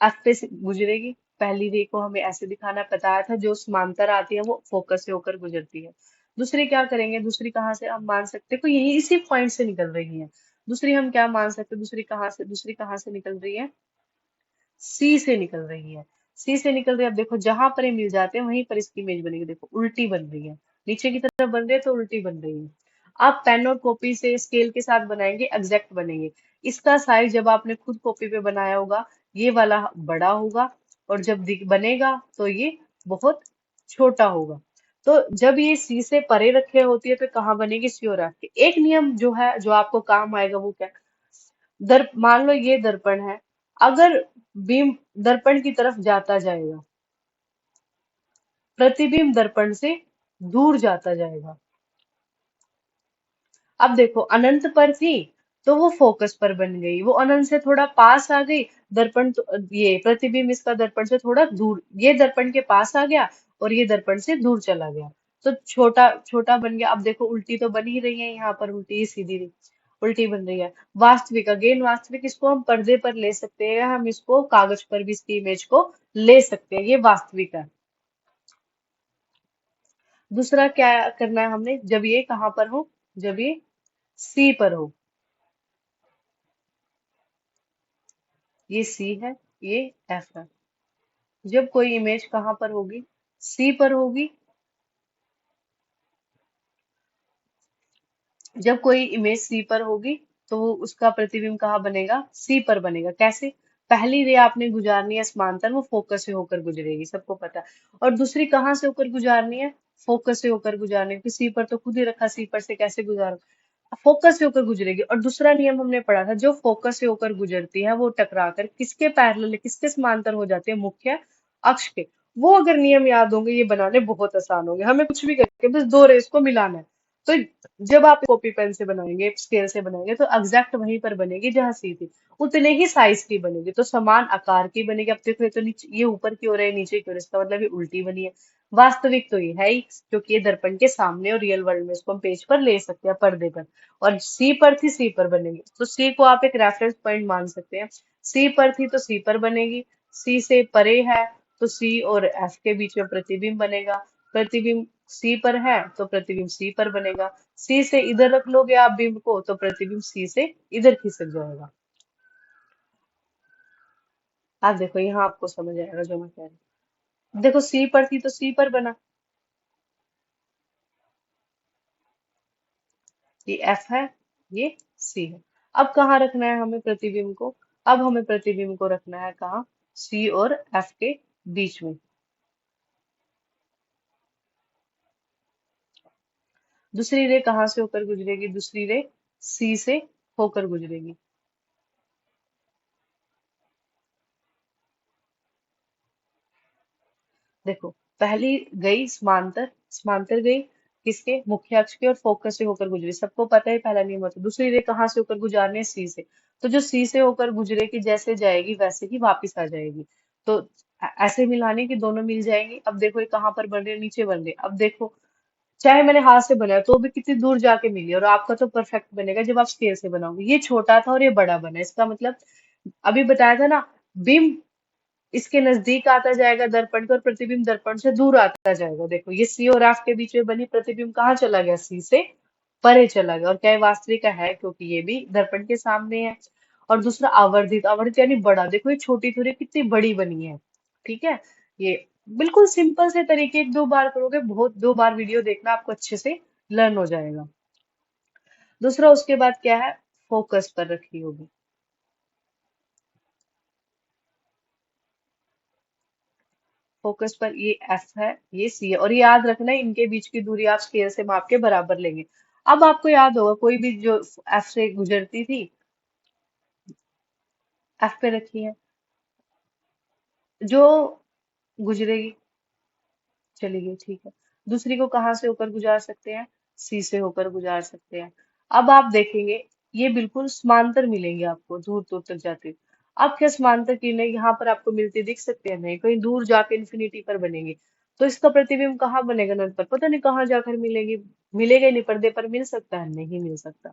एफ पे से गुजरेगी। पहली रे को हमें ऐसे दिखाना बताया था, जो समांतर आती है वो फोकस से होकर गुजरती है। दूसरी क्या करेंगे, दूसरी कहाँ से हम मान सकते हैं, कोई यही इसी पॉइंट से निकल रही है। दूसरी हम क्या मान सकते हैं, दूसरी कहाँ से निकल रही है, सी से निकल रही है। सी से निकल रही है, अब देखो जहां पर ये मिल जाते हैं वहीं पर इसकी इमेज बनेगी, देखो उल्टी बन रही है, नीचे की तरफ बन रही है तो उल्टी बन रही है। आप पेन और कॉपी से स्केल के साथ बनाएंगे, एग्जैक्ट बनेंगे। इसका साइज जब आपने खुद कॉपी पे बनाया होगा, ये वाला बड़ा होगा, और जब बनेगा तो ये बहुत छोटा होगा। तो जब ये सी से परे रखे होती है तो कहाँ बनेगी, सी और एफ के। एक नियम जो है, जो आपको काम आएगा, वो क्या, मान लो ये दर्पण है, अगर बीम दर्पण की तरफ जाता जाएगा, प्रतिबिंब दर्पण से दूर जाता जाएगा। अब देखो अनंत पर थी तो वो फोकस पर बन गई, वो अनंत से थोड़ा पास आ गई, दर्पण तो, ये प्रतिबिंब इसका दर्पण से थोड़ा दूर, ये दर्पण के पास आ गया और ये दर्पण से दूर चला गया, तो छोटा छोटा बन गया। अब देखो उल्टी तो बन ही रही है, यहाँ पर उल्टी सीधी उल्टी बन रही है। वास्तविक, अगेन वास्तविक, इसको हम पर्दे पर ले सकते हैं, हम इसको कागज पर भी इसकी इमेज को ले सकते हैं, ये वास्तविक है। दूसरा क्या करना है हमने, जब ये कहाँ पर हो, जब ये सी पर हो, ये सी है, ये एफ है। जब कोई इमेज कहाँ पर होगी, सी पर होगी, जब कोई इमेज सी पर होगी तो वो उसका प्रतिबिंब कहाँ बनेगा, सी पर बनेगा। कैसे, पहली रे आपने गुजारनी है समांतर, वो फोकस से होकर गुजरेगी, सबको पता है। और दूसरी कहाँ से होकर गुजारनी है, फोकस से होकर गुजारनी है, क्योंकि सी पर तो खुद ही रखा, सी पर से कैसे गुजार, फोकस से होकर गुजरेगी। और दूसरा नियम हमने पढ़ा था, जो फोकस से होकर गुजरती है वो टकराकर किसके पैरेलल, किसके समांतर हो जाती है, मुख्य अक्ष के। वो अगर नियम याद होंगे, ये बनाने बहुत आसान होंगे, हमें कुछ भी करके बस दो रेस को मिलाना है। तो जब आप कॉपी पेन से बनाएंगे, स्केल से बनाएंगे, तो एग्जैक्ट वहीं पर बनेगी जहां सी थी, उतने ही साइज की बनेगी, तो समान आकार की बनेगी। अब देखो ये तो नीचे, ये ऊपर की ओर है, नीचे की ओर है, इसका मतलब ये उल्टी बनी है। वास्तविक तो ये है ही, क्योंकि ये दर्पण के सामने और रियल वर्ल्ड में इसको हम पेज पर ले सकते हैं, पर्दे पर। और सी पर थी, सी पर बनेगी, तो सी को आप एक रेफरेंस पॉइंट मान सकते हैं। सी पर थी तो सी पर बनेगी, सी से परे है तो सी और एफ के बीच में प्रतिबिंब बनेगा, प्रतिबिंब सी पर है तो प्रतिबिंब सी पर बनेगा। सी से इधर रख लोगे आप बिंब को तो प्रतिबिंब सी से इधर खिसक जाएगा। आप देखो यहाँ आपको समझ आएगा जो मैं कह रही हूँ। देखो सी पर थी तो सी पर बना, ये एफ है, ये सी है। अब कहाँ रखना है हमें प्रतिबिंब को, अब हमें प्रतिबिंब को रखना है कहाँ, सी और एफ के बीच में। दूसरी रे कहाँ से होकर गुजरेगी? दूसरी रे सी से होकर गुजरेगी। देखो, पहली गई समांतर, समांतर गई किसके? मुख्य अक्ष के, और फोकस से होकर गुजरी, सबको पता है पहला नियम होता है। दूसरी रे कहाँ से होकर गुजरनी है? सी से। तो जो सी से होकर गुजरेगी, जैसे जाएगी वैसे ही वापस आ जाएगी। तो ऐसे मिलाने की दोनों मिल जाएंगी। अब देखो ये कहाँ पर बन रहे हैं? नीचे बन रहे हैं। अब देखो, चाहे मैंने हाथ से बनाया तो भी कितनी दूर जाके मिली, और आपका तो परफेक्ट बनेगा जब आप स्केल से बनाओगे। ये छोटा था और ये बड़ा बना, इसका मतलब अभी बताया था ना, बिंब इसके नजदीक आता जाएगा दर्पण के, और प्रतिबिंब दर्पण से दूर आता जाएगा। देखो ये सी और एफ के बीच में बनी प्रतिबिंब कहाँ चला गया? सी से परे चला गया। और क्या ये वास्तविक है? क्योंकि ये भी दर्पण के सामने है। और दूसरा आवर्धित, आवर्धित यानी बड़ा। देखो ये छोटी थोड़ी कितनी बड़ी बनी है। ठीक है, ये बिल्कुल सिंपल से तरीके, एक दो बार करोगे, बहुत दो बार वीडियो देखना, आपको अच्छे से लर्न हो जाएगा। दूसरा उसके बाद क्या है? फोकस पर रखी होगी। फोकस पर ये एफ है, ये सी है, और ये याद रखना है, इनके बीच की दूरी आप स्केल से माप के बराबर लेंगे। अब आपको याद होगा, कोई भी जो एफ से गुजरती थी, एफ पे रखी है, जो गुजरेगी चली गई, ठीक है। दूसरी को कहाँ से होकर गुजार सकते हैं? सी से होकर गुजार सकते हैं। अब आप देखेंगे, ये बिल्कुल समांतर मिलेंगे आपको दूर दूर तक जाते। अब क्या समांतर किरणें यहाँ पर आपको मिलती दिख सकते हैं? नहीं, कहीं दूर जाके इन्फिनिटी पर बनेंगे। तो इसका प्रतिबिंब कहाँ बनेगा? नल पर। पता नहीं कहाँ जाकर मिलेगी। मिलेगा ही नहीं, पर्दे पर मिल सकता है? नहीं मिल सकता।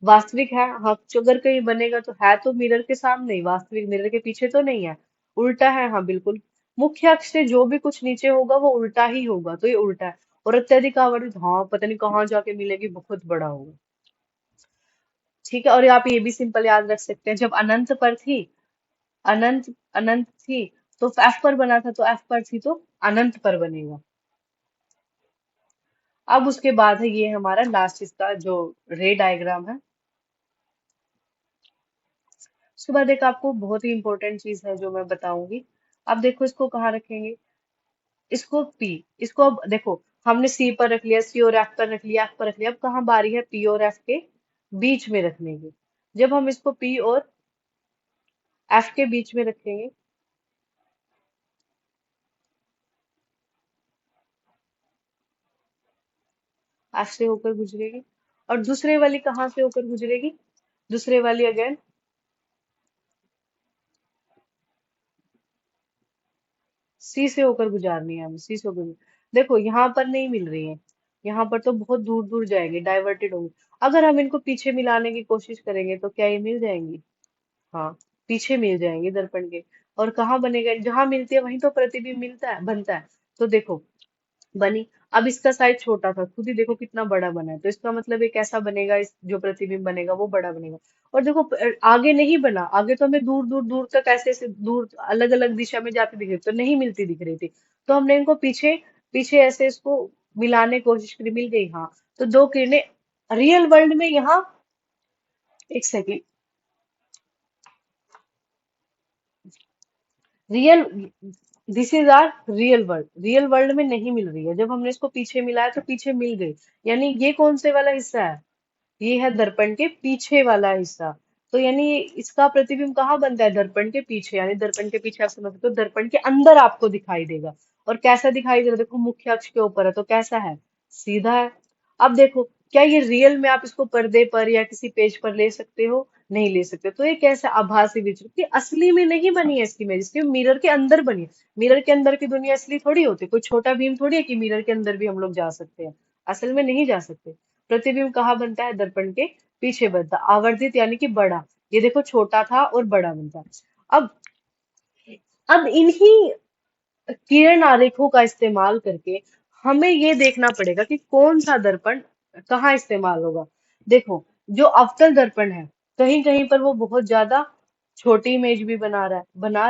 वास्तविक है, हाँ, अगर कहीं बनेगा तो है तो मिरर के सामने ही, वास्तविक मिरर के पीछे तो नहीं है। उल्टा है, हाँ बिल्कुल। मुख्य अक्ष से जो भी कुछ नीचे होगा वो उल्टा ही होगा, तो ये उल्टा है। और अत्यधिक आवर्धित, हाँ पता नहीं कहाँ जाके मिलेगी, बहुत बड़ा होगा। ठीक है, और आप ये भी सिंपल याद रख सकते हैं, जब अनंत पर थी, अनंत अनंत थी, तो एफ पर बना था, तो एफ पर थी तो अनंत पर बनेगा। अब उसके बाद है, ये हमारा लास्ट इसका जो रे डायग्राम है। उसके बाद एक आपको बहुत ही इंपॉर्टेंट चीज है जो मैं बताऊंगी। अब देखो इसको कहाँ रखेंगे? इसको पी, इसको अब देखो, हमने सी पर रख लिया, सी और एफ पर रख लिया, एफ पर रख लिया। अब कहाँ बारी है पी और एफ के बीच में रखने की? जब हम इसको पी और एफ के बीच में रखेंगे, एफ से होकर गुजरेगी। और दूसरे वाली कहाँ से होकर गुजरेगी? दूसरे वाली अगेन सी से होकर गुजारनी है हमें, सी से होकर देखो यहाँ पर नहीं मिल रही है, यहाँ पर तो बहुत दूर दूर जाएंगे, डाइवर्टेड होंगे। अगर हम इनको पीछे मिलाने की कोशिश करेंगे तो क्या ये मिल जाएंगी? हाँ, पीछे मिल जाएंगे दर्पण के। और कहाँ बनेगा? जहां मिलती है वहीं तो प्रतिबिंब मिलता है, बनता है। तो देखो बनी। अब इसका साइज छोटा था, खुद ही देखो कितना बड़ा बना है, तो इसका मतलब ये कैसा बनेगा? इस जो प्रतिबिंब बनेगा वो बड़ा बनेगा। और देखो आगे नहीं बना, आगे तो हमें दूर दूर दूर तक ऐसे ऐसे दूर अलग अलग दिशा में जाती दिख रही थी, तो नहीं मिलती दिख रही थी। तो हमने इनको पीछे पीछे ऐसे इसको मिलाने की कोशिश करी, मिल गई, हाँ। तो दो किरणें रियल वर्ल्ड में यहाँ, एक second, real, this is are real world, real world में नहीं मिल रही है। जब हमने इसको पीछे मिलाया तो पीछे मिल गई। यानी ये कौन से वाला हिस्सा है? ये है दर्पण के पीछे वाला हिस्सा। तो यानी इसका प्रतिबिंब कहाँ बनता है? दर्पण के पीछे, यानी दर्पण के पीछे आप समझ सकते हो, दर्पण के अंदर आपको दिखाई देगा। और कैसा दिखाई देगा? देखो मुख्य अक्ष के ऊपर है तो कैसा है? सीधा है। अब देखो, क्या ये रियल में आप इसको पर्दे पर या किसी पेज पर ले सकते हो? नहीं ले सकते। तो ये कैसा आभासी विचरण, कि असली में नहीं बनी है इसकी इमेज, इसके मिरर के अंदर बनी है। मिरर के अंदर की दुनिया असली थोड़ी होती, कोई छोटा भीम थोड़ी है कि मिरर के अंदर भी हम लोग जा सकते हैं। असल में नहीं जा सकते। प्रतिबिंब कहाँ बनता है? दर्पण के पीछे बनता है। आवर्धित यानी कि बड़ा। ये देखो छोटा था और बड़ा बनता है। अब अब इन्हीं किरण आरेखों का इस्तेमाल करके हमें ये देखना पड़ेगा कि कौन सा दर्पण कहाँ इस्तेमाल होगा। देखो, जो अवतल दर्पण है, कहीं कहीं पर वो बहुत ज्यादा छोटी इमेज भी बना रहा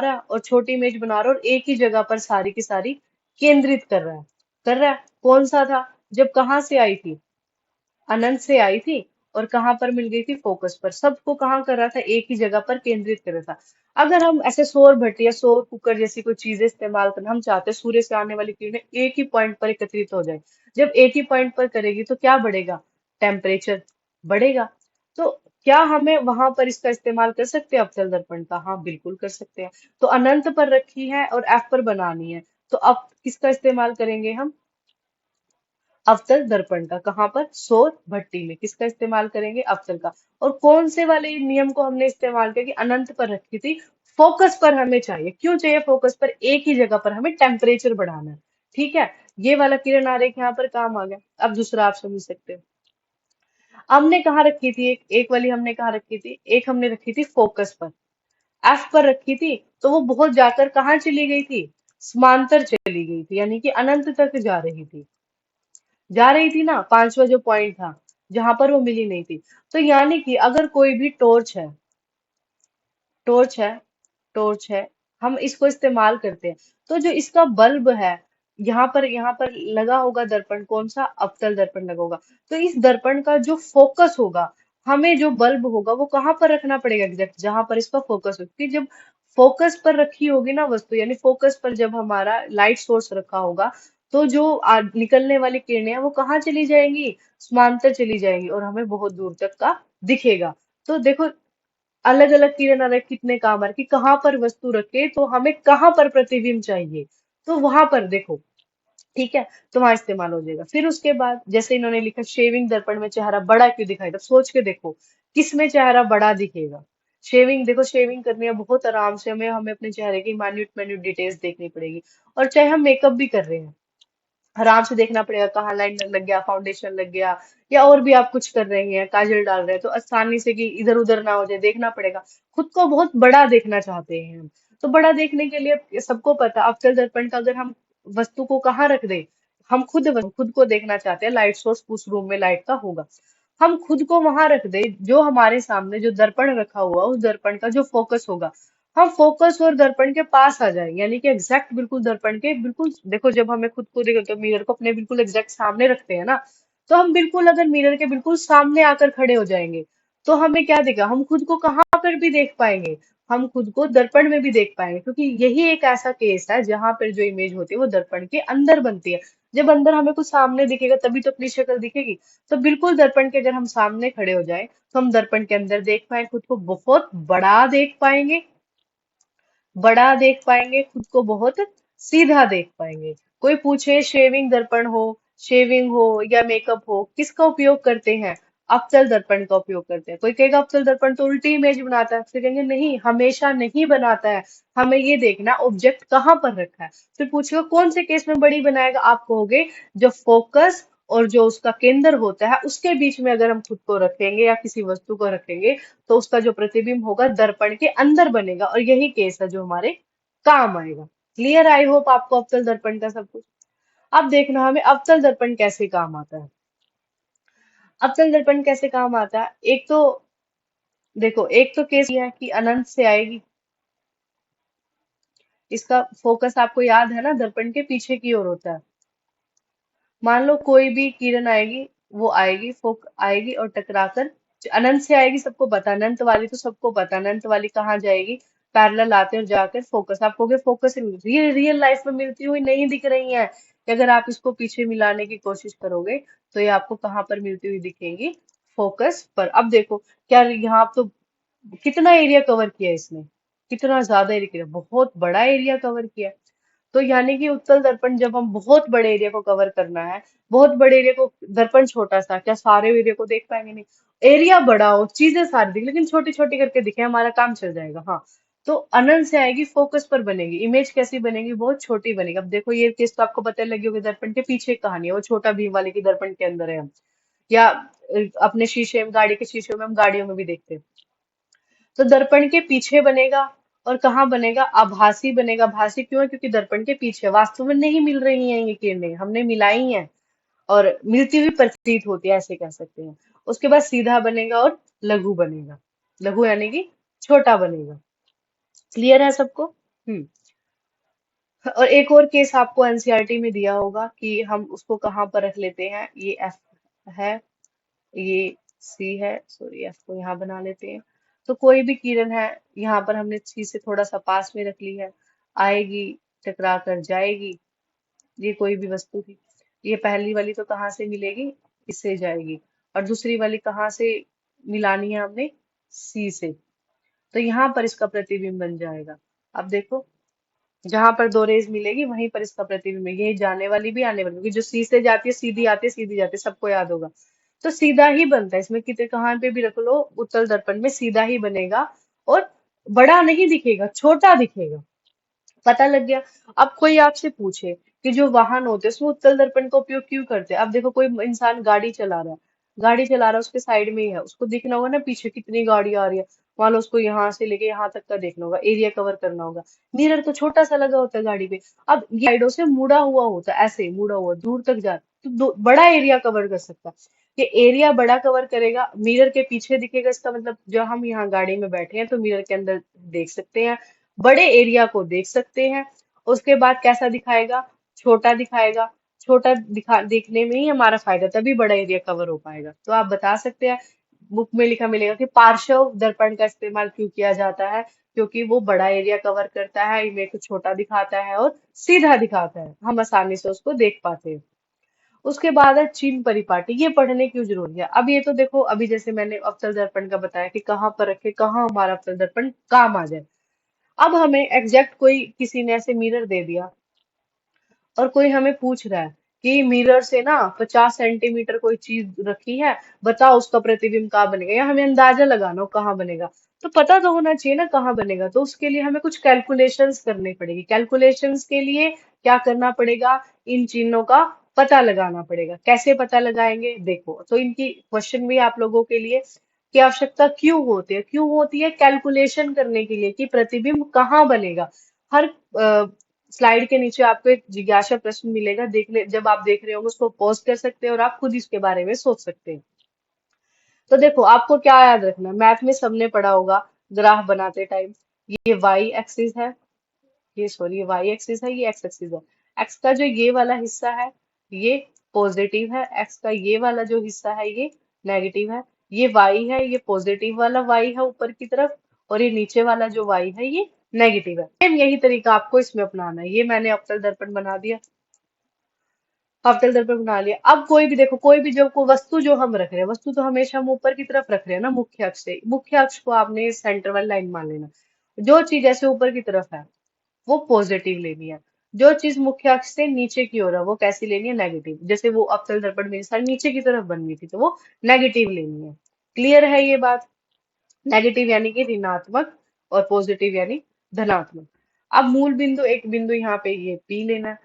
है, और छोटी इमेज बना रहा है, और एक ही जगह पर सारी की सारी केंद्रित कर रहा है। कौन सा था? जब कहाँ से आई थी? अनंत से आई थी, और कहाँ पर मिल गई थी? फोकस पर। सबको कहाँ कर रहा था? एक ही जगह पर केंद्रित कर रहा था। अगर हम ऐसे सौर भट्टी या सौर कुकर जैसी कोई चीजें इस्तेमाल करना हम चाहते हैं, सूर्य से आने वाली किरणें एक ही पॉइंट पर एकत्रित हो जाए। जब एक ही पॉइंट पर करेगी तो क्या बढ़ेगा? टेम्परेचर बढ़ेगा। तो क्या हमें वहां पर इसका इस्तेमाल कर सकते हैं अवतल दर्पण का? हाँ, बिल्कुल कर सकते हैं। तो अनंत पर रखी है और एफ पर बनानी है, तो अब किसका इस्तेमाल करेंगे हम? अवतल दर्पण का। कहाँ पर? सौर भट्टी में। किसका इस्तेमाल करेंगे? अवतल का। और कौन से वाले नियम को हमने इस्तेमाल किया कि अनंत पर रखी थी? फोकस पर हमें चाहिए। क्यों चाहिए फोकस पर? एक ही जगह पर हमें टेम्परेचर बढ़ाना है। ठीक है, ये वाला किरण आरेख यहाँ पर काम आ गया। अब दूसरा आप समझ सकते हो। हमने कहाँ रखी थी? एक वाली हमने कहाँ रखी थी? एक हमने रखी थी फोकस पर, एफ पर रखी थी। तो वो बहुत जाकर कहाँ चली गई थी? समांतर चली गई थी, यानी कि अनंत तक जा रही थी। जा रही थी ना, पांचवा जो पॉइंट था जहां पर वो मिली नहीं थी। तो यानी कि अगर कोई भी टॉर्च है, टॉर्च है, टॉर्च है, हम इसको इस्तेमाल करते हैं, तो जो इसका बल्ब है, यहाँ पर लगा होगा दर्पण, कौन सा? अवतल दर्पण लगा होगा। तो इस दर्पण का जो फोकस होगा, हमें जो बल्ब होगा वो कहाँ पर रखना पड़ेगा? एग्जैक्ट जहां पर इसका फोकस हो, क्योंकि जब फोकस पर रखी होगी ना वस्तु, यानी फोकस पर जब हमारा लाइट सोर्स रखा होगा, तो जो निकलने वाली किरणें हैं वो कहाँ चली जाएंगी? समांतर चली जाएंगी और हमें बहुत दूर तक का दिखेगा। तो देखो, अलग अलग किरण अलग कितने काम आ रहे कि कहाँ पर वस्तु रखे तो हमें कहाँ पर प्रतिबिंब चाहिए, तो वहां पर देखो। ठीक है, तो वहां इस्तेमाल हो जाएगा। फिर उसके बाद जैसे इन्होंने लिखा शेविंग दर्पण में चेहरा बड़ा क्यों दिखाई, तो सोच के देखो किस में चेहरा बड़ा दिखेगा। शेविंग देखो, शेविंग करनी है बहुत आराम से, हमें हमें अपने चेहरे की माइन्यूट माइन्यूट डिटेल्स देखनी पड़ेगी। और चाहे हम मेकअप भी कर रहे हैं, आराम से देखना पड़ेगा कहाँ लाइनर लग गया, फाउंडेशन लग गया, या और भी आप कुछ कर रहे हैं, काजल डाल रहे हैं, तो आसानी से कि इधर उधर ना हो जाए, देखना पड़ेगा। खुद को बहुत बड़ा देखना चाहते हैं हम, तो बड़ा देखने के लिए सबको पता अवतल दर्पण का अगर हम वस्तु को कहाँ रख दें, हम खुद को देखना चाहते हैं, लाइट सोर्स उस रूम में लाइट का होगा, हम खुद को वहां रख दे, जो हमारे सामने जो दर्पण रखा हुआ उस दर्पण का जो फोकस होगा, हम फोकस और दर्पण के पास आ जाए, यानी कि एग्जैक्ट बिल्कुल दर्पण के बिल्कुल। देखो, जब हमें खुद को देखो तो मिरर को अपने बिल्कुल एग्जैक्ट सामने रखते हैं ना, तो हम बिल्कुल अगर मिरर के बिल्कुल सामने आकर खड़े हो जाएंगे, तो हमें क्या दिखेगा? हम खुद को कहाँ पर भी देख पाएंगे, हम खुद को दर्पण में भी देख पाएंगे, क्योंकि यही एक ऐसा केस है जहां पर जो इमेज होती है वो दर्पण के अंदर बनती है। जब अंदर हमें कुछ सामने दिखेगा तभी तो अपनी शक्ल दिखेगी। तो बिल्कुल दर्पण के अगर हम सामने खड़े हो जाए, तो हम दर्पण के अंदर देख पाए, खुद को बहुत बड़ा देख पाएंगे, बड़ा देख पाएंगे, खुद को बहुत सीधा देख पाएंगे। कोई पूछे शेविंग दर्पण हो, शेविंग हो या मेकअप हो, किसका उपयोग करते हैं? अवतल दर्पण का उपयोग करते हैं। कोई कहेगा अवतल दर्पण तो उल्टी इमेज बनाता है, फिर कहेंगे नहीं, हमेशा नहीं बनाता है, हमें ये देखना ऑब्जेक्ट कहाँ पर रखा है। फिर पूछेगा कौन से केस में बड़ी बनाएगा, आप कहोगे जब फोकस और जो उसका केंद्र होता है उसके बीच में अगर हम खुद को रखेंगे या किसी वस्तु को रखेंगे, तो उसका जो प्रतिबिंब होगा दर्पण के अंदर बनेगा, और यही केस है जो हमारे काम आएगा। क्लियर? आई होप आपको अवतल दर्पण का सब कुछ। अब देखना हमें अवतल दर्पण कैसे काम आता है। अवतल दर्पण कैसे काम आता है, एक तो देखो, एक तो केस ये है कि अनंत से आएगी, इसका फोकस आपको याद है ना, दर्पण के पीछे की ओर होता है। मान लो कोई भी किरण आएगी, वो आएगी, फोक आएगी और टकराकर अनंत से आएगी, सबको पता, अनंत वाली तो सबको पता, अनंत वाली कहाँ जाएगी? पैरेलल आते और जाकर फोकस, आप कहोगे फोकस रियल रियल लाइफ में मिलती हुई नहीं दिख रही है, कि अगर आप इसको पीछे मिलाने की कोशिश करोगे तो ये आपको कहाँ पर मिलती हुई दिखेंगी? फोकस पर। अब देखो, क्या यहाँ तो कितना एरिया कवर किया इसने, कितना ज्यादा एरिया किया, बहुत बड़ा एरिया कवर किया। तो यानी कि उत्तल दर्पण जब हम बहुत बड़े एरिया को कवर करना है, बहुत बड़े एरिया को, दर्पण छोटा सा, क्या सारे एरिया को देख पाएंगे? नहीं। एरिया बड़ा हो, चीजें सारी दिख, लेकिन छोटी छोटी करके दिखे, हमारा काम चल जाएगा। हाँ, तो अनंत से आएगी, फोकस पर बनेगी, इमेज कैसी बनेगी? बहुत छोटी बनेगी। अब देखो, ये केस तो आपको पता लगी होगी, दर्पण के पीछे एक कहानी है, वो छोटा भीम वाले की दर्पण के अंदर है हम, या अपने शीशे में, गाड़ी के शीशे में, हम गाड़ियों में भी देखते हैं। तो दर्पण के पीछे बनेगा, और कहाँ बनेगा? आभासी बनेगा। भासी क्यों है? क्योंकि दर्पण के पीछे वास्तव में नहीं मिल रही हैं ये किरणें, हमने मिलाई हैं, और मिलती हुई प्रतीत होती है, ऐसे कह सकते हैं। उसके बाद सीधा बनेगा और लघु बनेगा। लघु यानी कि छोटा बनेगा। क्लियर है सबको? हम्म। और एक और केस आपको एनसीईआरटी में दिया होगा कि हम उसको कहाँ पर रख लेते हैं, ये एफ है, ये सी है, सॉरी एफ को यहाँ बना लेते हैं। तो कोई भी किरण है, यहाँ पर हमने चीज से थोड़ा सा पास में रख ली है, आएगी, टकरा कर जाएगी। ये कोई भी वस्तु थी, ये पहली वाली तो कहाँ से मिलेगी, इससे जाएगी, और दूसरी वाली कहाँ से मिलानी है हमने, सी से। तो यहाँ पर इसका प्रतिबिंब बन जाएगा। अब देखो, जहां पर दो रेज मिलेगी वहीं पर इसका प्रतिबिंब है, यही जाने वाली भी आने वाली, क्योंकि जो सी से जाती है सीधी आती है, सीधी जाती है, सबको याद होगा। तो सीधा ही बनता है, इसमें कितने कहाँ पे भी रख लो, उत्तल दर्पण में सीधा ही बनेगा, और बड़ा नहीं दिखेगा, छोटा दिखेगा। पता लग गया। अब कोई आपसे पूछे कि जो वाहन होते हैं उसमें उत्तल दर्पण का उपयोग क्यों करते हैं, अब देखो कोई इंसान गाड़ी चला रहा है, गाड़ी चला रहा है, उसके साइड में ही है, उसको दिखना होगा ना पीछे कितनी गाड़ी आ रही है, मान लो उसको यहाँ से लेके यहाँ तक का देखना होगा, एरिया कवर करना होगा। मिरर तो छोटा सा लगा होता है गाड़ी पे, अब ये साइडों से मुड़ा हुआ होता है, ऐसे मुड़ा हुआ दूर तक जाता, तो बड़ा एरिया कवर कर सकता है। ये एरिया बड़ा कवर करेगा, मिरर के पीछे दिखेगा, इसका मतलब जब हम यहाँ गाड़ी में बैठे हैं तो मिरर के अंदर देख सकते हैं, बड़े एरिया को देख सकते हैं। उसके बाद कैसा दिखाएगा, छोटा दिखाएगा। छोटा दिखा देखने में ही हमारा फायदा, तभी बड़ा एरिया कवर हो पाएगा। तो आप बता सकते हैं, बुक में लिखा मिलेगा कि पार्श्व दर्पण का इस्तेमाल क्यों किया जाता है, क्योंकि वो बड़ा एरिया कवर करता है, इमेज को छोटा दिखाता है और सीधा दिखाता है, हम आसानी से उसको देख पाते हैं। उसके बाद है चिन्ह परिपाटी, ये पढ़ने क्यों जरूरी है। अब ये तो देखो, अभी जैसे मैंने अवतल दर्पण का बताया कि कहाँ पर रखे, कहाँ हमारा अवतल दर्पण काम आ जाए। अब हमें एग्जैक्ट कोई किसी ने ऐसे मिरर दे दिया, और कोई हमें पूछ रहा है कि मिरर से ना 50 सेंटीमीटर कोई चीज रखी है, बताओ उसका प्रतिबिंब कहाँ बनेगा, या हमें अंदाजा लगाना हो कहाँ बनेगा। तो पता तो होना चाहिए ना कहाँ बनेगा, तो उसके लिए हमें कुछ कैलकुलेशंस करनी पड़ेगी। कैलकुलेशंस के लिए क्या करना पड़ेगा, इन चिन्हों का पता लगाना पड़ेगा। कैसे पता लगाएंगे, देखो, तो इनकी क्वेश्चन भी आप लोगों के लिए, की आवश्यकता क्यों होती है, क्यों होती है, कैलकुलेशन करने के लिए कि प्रतिबिंब कहाँ बनेगा। हर स्लाइड के नीचे आपको एक जिज्ञासा प्रश्न मिलेगा, देखने जब आप देख रहे होंगे उसको पॉज कर सकते हैं और आप खुद इसके बारे में सोच सकते हैं। तो देखो, आपको क्या याद रखना है, मैथ में सबने पढ़ा होगा, ग्राफ बनाते टाइम, ये वाई एक्सिस है, ये सॉरी ये वाई एक्सिस है, ये एक्स एक्सिस है। एक्स का जो ये वाला हिस्सा है ये पॉजिटिव है, एक्स का ये वाला जो हिस्सा है ये नेगेटिव है। ये वाई है, ये पॉजिटिव वाला वाई है ऊपर की तरफ, और ये नीचे वाला जो वाई है ये नेगेटिव है। सेम यही तरीका आपको इसमें अपनाना है। ये मैंने अवतल दर्पण बना दिया, अवतल दर्पण बना लिया। अब कोई भी देखो, कोई भी जो को वस्तु जो हम रख रहे हैं, वस्तु तो हमेशा हम ऊपर की तरफ रख रहे हैं ना, मुख्य अक्ष से, मुख्य अक्ष को आपने सेंटर वाली लाइन मान लेना। जो चीज ऐसे ऊपर की तरफ है वो पॉजिटिव लेनी है, जो चीज मुख्य अक्ष से नीचे की ओर है वो कैसी लेनी है, नेगेटिव। जैसे वो अवतल दर्पण मेरी सारी नीचे की तरफ बन रही थी तो वो नेगेटिव लेनी है। क्लियर है ये बात, नेगेटिव यानी कि ऋणात्मक, और पॉजिटिव यानी धनात्मक। अब मूल बिंदु, एक बिंदु यहाँ पे ये पी लेना है।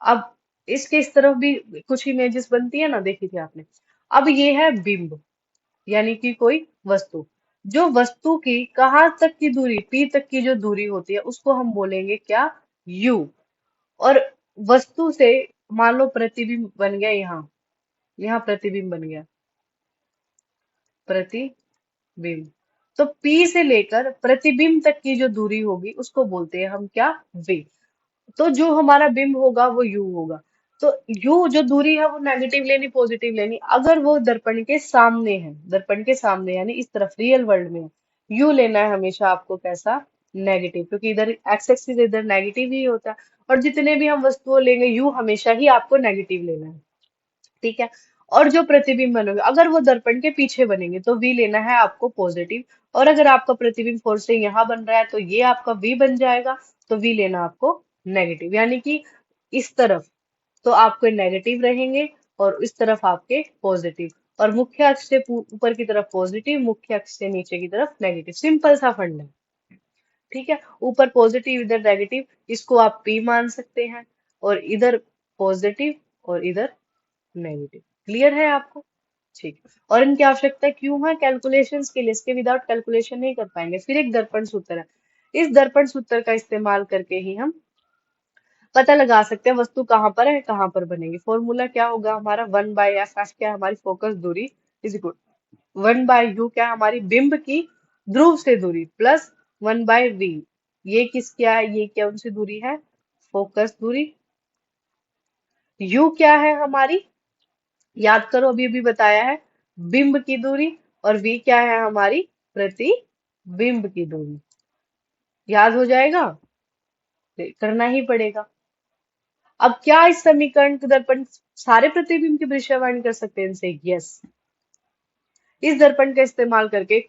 अब इसके इस तरफ भी कुछ इमेजेस बनती है ना, देखी थी आपने। अब ये है बिंब, यानी कि कोई वस्तु, जो वस्तु की कहाँ तक की दूरी, पी तक की जो दूरी होती है उसको हम बोलेंगे क्या, यू। और वस्तु से मान लो प्रतिबिंब बन गया, यहाँ यहाँ प्रतिबिंब बन गया, प्रतिबिंब। तो P से लेकर प्रतिबिंब तक की जो दूरी होगी उसको बोलते हैं हम क्या, वे। तो जो हमारा बिंब होगा वो यू होगा। तो यू जो दूरी है वो नेगेटिव लेनी, पॉजिटिव लेनी, अगर वो दर्पण के सामने है, दर्पण के सामने यानी इस तरफ रियल वर्ल्ड में है, यू लेना है हमेशा आपको कैसा, नेगेटिव, क्योंकि इधर एक्स एक्सिस इधर नेगेटिव ही होता है। और जितने भी हम वस्तुओं लेंगे यू हमेशा ही आपको नेगेटिव लेना है, ठीक है। और जो प्रतिबिंब बनोगे, अगर वो दर्पण के पीछे बनेंगे तो वी लेना है आपको पॉजिटिव, और अगर आपका प्रतिबिंब फोर से यहाँ बन रहा है तो ये आपका वी बन जाएगा, तो वी लेना आपको नेगेटिव, यानी कि इस तरफ तो आपके नेगेटिव रहेंगे और इस तरफ आपके पॉजिटिव, और मुख्य अक्ष से ऊपर की तरफ पॉजिटिव, मुख्य अक्ष से नीचे की तरफ नेगेटिव। सिंपल सा फंडा है, ठीक है। ऊपर पॉजिटिव इधर नेगेटिव, इसको आप पी मान सकते हैं, और इधर पॉजिटिव और इधर नेगेटिव। क्लियर है आपको, ठीक है। और इनकी आवश्यकता क्यों है, कैलकुलेशंस के लिए, इसके विदाउट कैलकुलेशन नहीं कर पाएंगे। फिर एक दर्पण सूत्र है, इस दर्पण सूत्र का इस्तेमाल करके ही हम पता लगा सकते हैं वस्तु कहाँ पर है, कहाँ पर बनेगी। फॉर्मूला क्या होगा हमारा, 1/f, एफ क्या है हमारी फोकस दूरी, इज इक्वल 1/u क्या है हमारी बिंब की ध्रुव से दूरी, प्लस 1/v, ये किस क्या है, ये क्या उनसे दूरी है, फोकस दूरी। u क्या है हमारी, याद करो अभी अभी बताया है, बिंब की दूरी, और v क्या है हमारी, प्रतिबिंब बिंब की दूरी। याद हो जाएगा? करना ही पड़ेगा। अब क्या इस समीकरण के दर्पण सारे प्रतिबिंब की भविष्यवाणी कर सकते हैं इनसे? यस। इस दर्पण का इस्तेमाल करके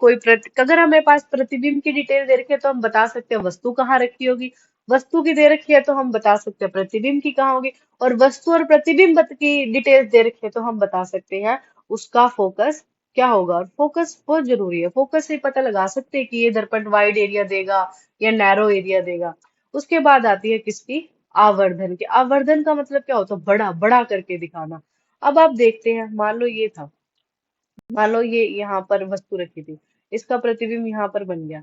अगर हमें पास प्रतिबिंब की डिटेल दे रखी है तो हम बता सकते हैं वस्तु कहाँ रखी होगी। वस्तु की दे रखी है तो हम बता सकते हैं प्रतिबिंब की कहाँ होगी। और वस्तु और प्रतिबिंब की डिटेल्स दे रखी है तो हम बता सकते हैं उसका फोकस क्या होगा। और फोकस बहुत जरूरी है, फोकस से पता लगा सकते हैं कि ये दर्पण वाइड एरिया देगा या नैरो एरिया देगा। उसके बाद आती है किसकी? आवर्धन की। आवर्धन का मतलब क्या होता है? बड़ा बड़ा करके दिखाना। अब आप देखते हैं, मान लो ये था, मान लो ये यहाँ पर वस्तु रखी थी, इसका प्रतिबिंब यहाँ पर बन गया।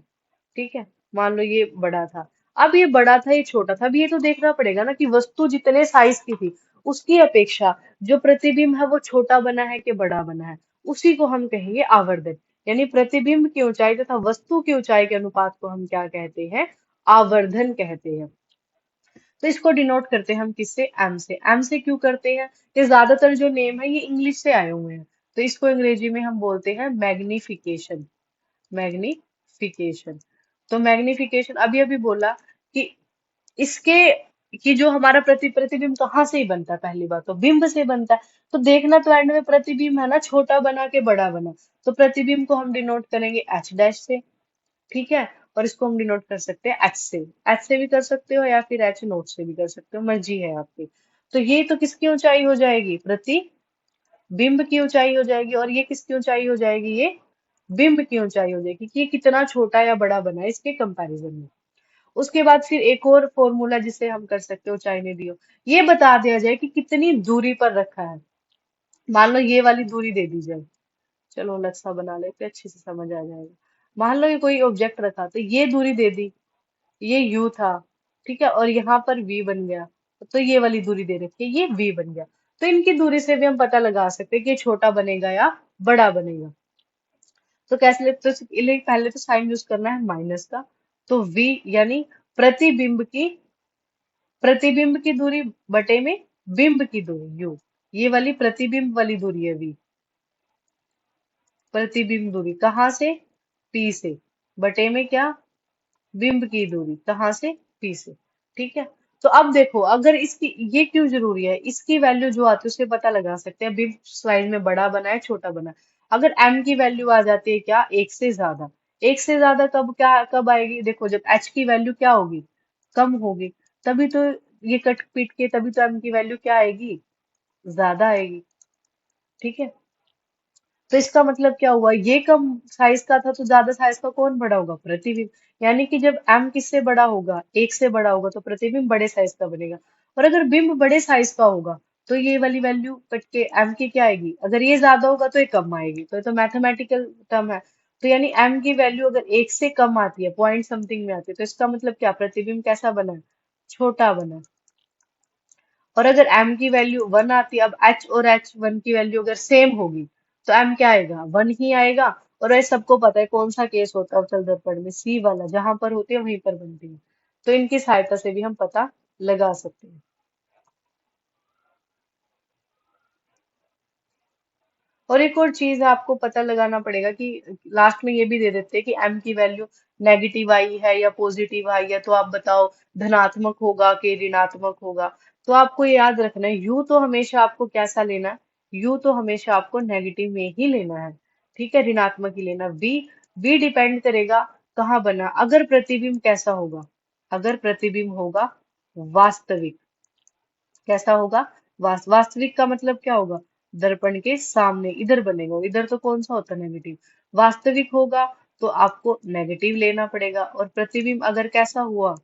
ठीक है, मान लो ये बड़ा था। अब ये बड़ा था, ये छोटा था। अब ये तो देखना पड़ेगा ना कि वस्तु जितने साइज की थी उसकी अपेक्षा जो प्रतिबिंब है वो छोटा बना है कि बड़ा बना है। उसी को हम कहेंगे आवर्धन। यानी प्रतिबिंब की ऊंचाई तथा वस्तु की ऊंचाई के अनुपात को हम क्या कहते हैं? आवर्धन कहते हैं। तो इसको डिनोट करते हैं हम किससे? एम से। एम से क्यों करते हैं? ये ज्यादातर जो नेम है ये इंग्लिश से आए हुए हैं, तो इसको अंग्रेजी में हम बोलते हैं मैग्निफिकेशन। मैग्निफिकेशन। तो मैग्निफिकेशन अभी अभी बोला कि इसके कि जो हमारा प्रतिबिंब कहाँ से ही बनता है? पहली बात तो बिंब से बनता है। तो देखना तो एंड में प्रतिबिंब है ना, छोटा बना के बड़ा बना। तो प्रतिबिंब को हम डिनोट करेंगे एच डैश से। ठीक है, और इसको हम डिनोट कर सकते हैं एच से। एच से भी कर सकते हो या फिर एच नोट से भी कर सकते हो, मर्जी है आपकी। तो ये तो किसकी ऊंचाई हो जाएगी? प्रतिबिंब की ऊंचाई हो जाएगी। और ये किसकी ऊंचाई हो जाएगी? ये बिंब की ऊंचाई हो जाएगी कि ये कितना छोटा या बड़ा बना है इसके कंपैरिजन में। उसके बाद फिर एक और फॉर्मूला जिसे हम कर सकते हो, ऊंचाई ने दियो, ये बता दिया जाए कि कितनी दूरी पर रखा है। मान लो ये वाली दूरी दे दी जाए, चलो अलग सा बना लेते हैं, अच्छे से समझ आ जाएगा। मान लो ये कोई ऑब्जेक्ट रखा तो ये दूरी दे दी, ये u था। ठीक है, और यहाँ पर v बन गया। तो ये वाली दूरी दे रखी है, ये v बन गया। तो इनकी दूरी से भी हम पता लगा सकते हैं कि ये छोटा बनेगा या बड़ा बनेगा। तो कैसे लिखते? तो इसलिए पहले तो साइन यूज करना है माइनस का। तो v यानी प्रतिबिंब की प्रतिबिंब की दूरी बटे में बिंब की दूरी u। ये वाली प्रतिबिंब वाली दूरी है v। प्रतिबिंब दूरी कहाँ से? p से। बटे में क्या? बिंब की दूरी कहाँ से? P से। ठीक है, तो अब देखो अगर इसकी ये क्यों जरूरी है, इसकी वैल्यू जो आती है उससे पता लगा सकते हैं बिंब स्लाइड में बड़ा बना है छोटा बना है। अगर m की वैल्यू आ जाती है क्या? एक से ज्यादा। एक से ज्यादा कब आएगी? देखो जब h की वैल्यू क्या होगी? कम होगी। तभी तो ये कट पीट के तभी तो m की वैल्यू क्या आएगी? ज्यादा आएगी। ठीक है, तो इसका मतलब क्या हुआ? ये कम साइज का था तो ज्यादा साइज का कौन बड़ा होगा? प्रतिबिंब। यानी कि जब m किससे बड़ा होगा? एक से बड़ा होगा तो प्रतिबिंब बड़े साइज का बनेगा। और अगर बिंब बड़े साइज का होगा तो ये वाली वैल्यू कट के m की क्या आएगी? अगर ये ज्यादा होगा तो ये कम आएगी। तो ये तो मैथमेटिकल टर्म है। तो यानी m की वैल्यू अगर एक से कम आती है, पॉइंट समथिंग में आती है, तो इसका मतलब क्या? प्रतिबिंब कैसा बना है? छोटा बना है। और अगर m की वैल्यू 1 आती है, अब h और h1 की वैल्यू अगर सेम होगी तो m क्या आएगा? 1 ही आएगा। और ये सबको पता है कौन सा केस होता है अवतल दर्पण में? सी वाला, जहां पर होती है वहीं पर बनती है। तो इनकी सहायता से भी हम पता लगा सकते हैं। और एक और चीज आपको पता लगाना पड़ेगा कि लास्ट में ये भी दे देते हैं कि m की वैल्यू नेगेटिव आई है या पॉजिटिव आई है, तो आप बताओ धनात्मक होगा कि ऋणात्मक होगा। तो आपको ये याद रखना है, u तो हमेशा आपको कैसा लेना है? u तो हमेशा आपको नेगेटिव में ही लेना है। ठीक है, ऋणात्मक ही लेना। v डिपेंड करेगा कहाँ बना। अगर प्रतिबिंब कैसा होगा? अगर प्रतिबिंब होगा वास्तविक। कैसा होगा? वास्तविक का मतलब क्या होगा? दर्पण के सामने इधर बनेगा, इधर तो कौन सा होता है? नेगेटिव। वास्तविक होगा तो आपको नेगेटिव लेना पड़ेगा। और प्रतिबिंब अगर कैसा हुआ?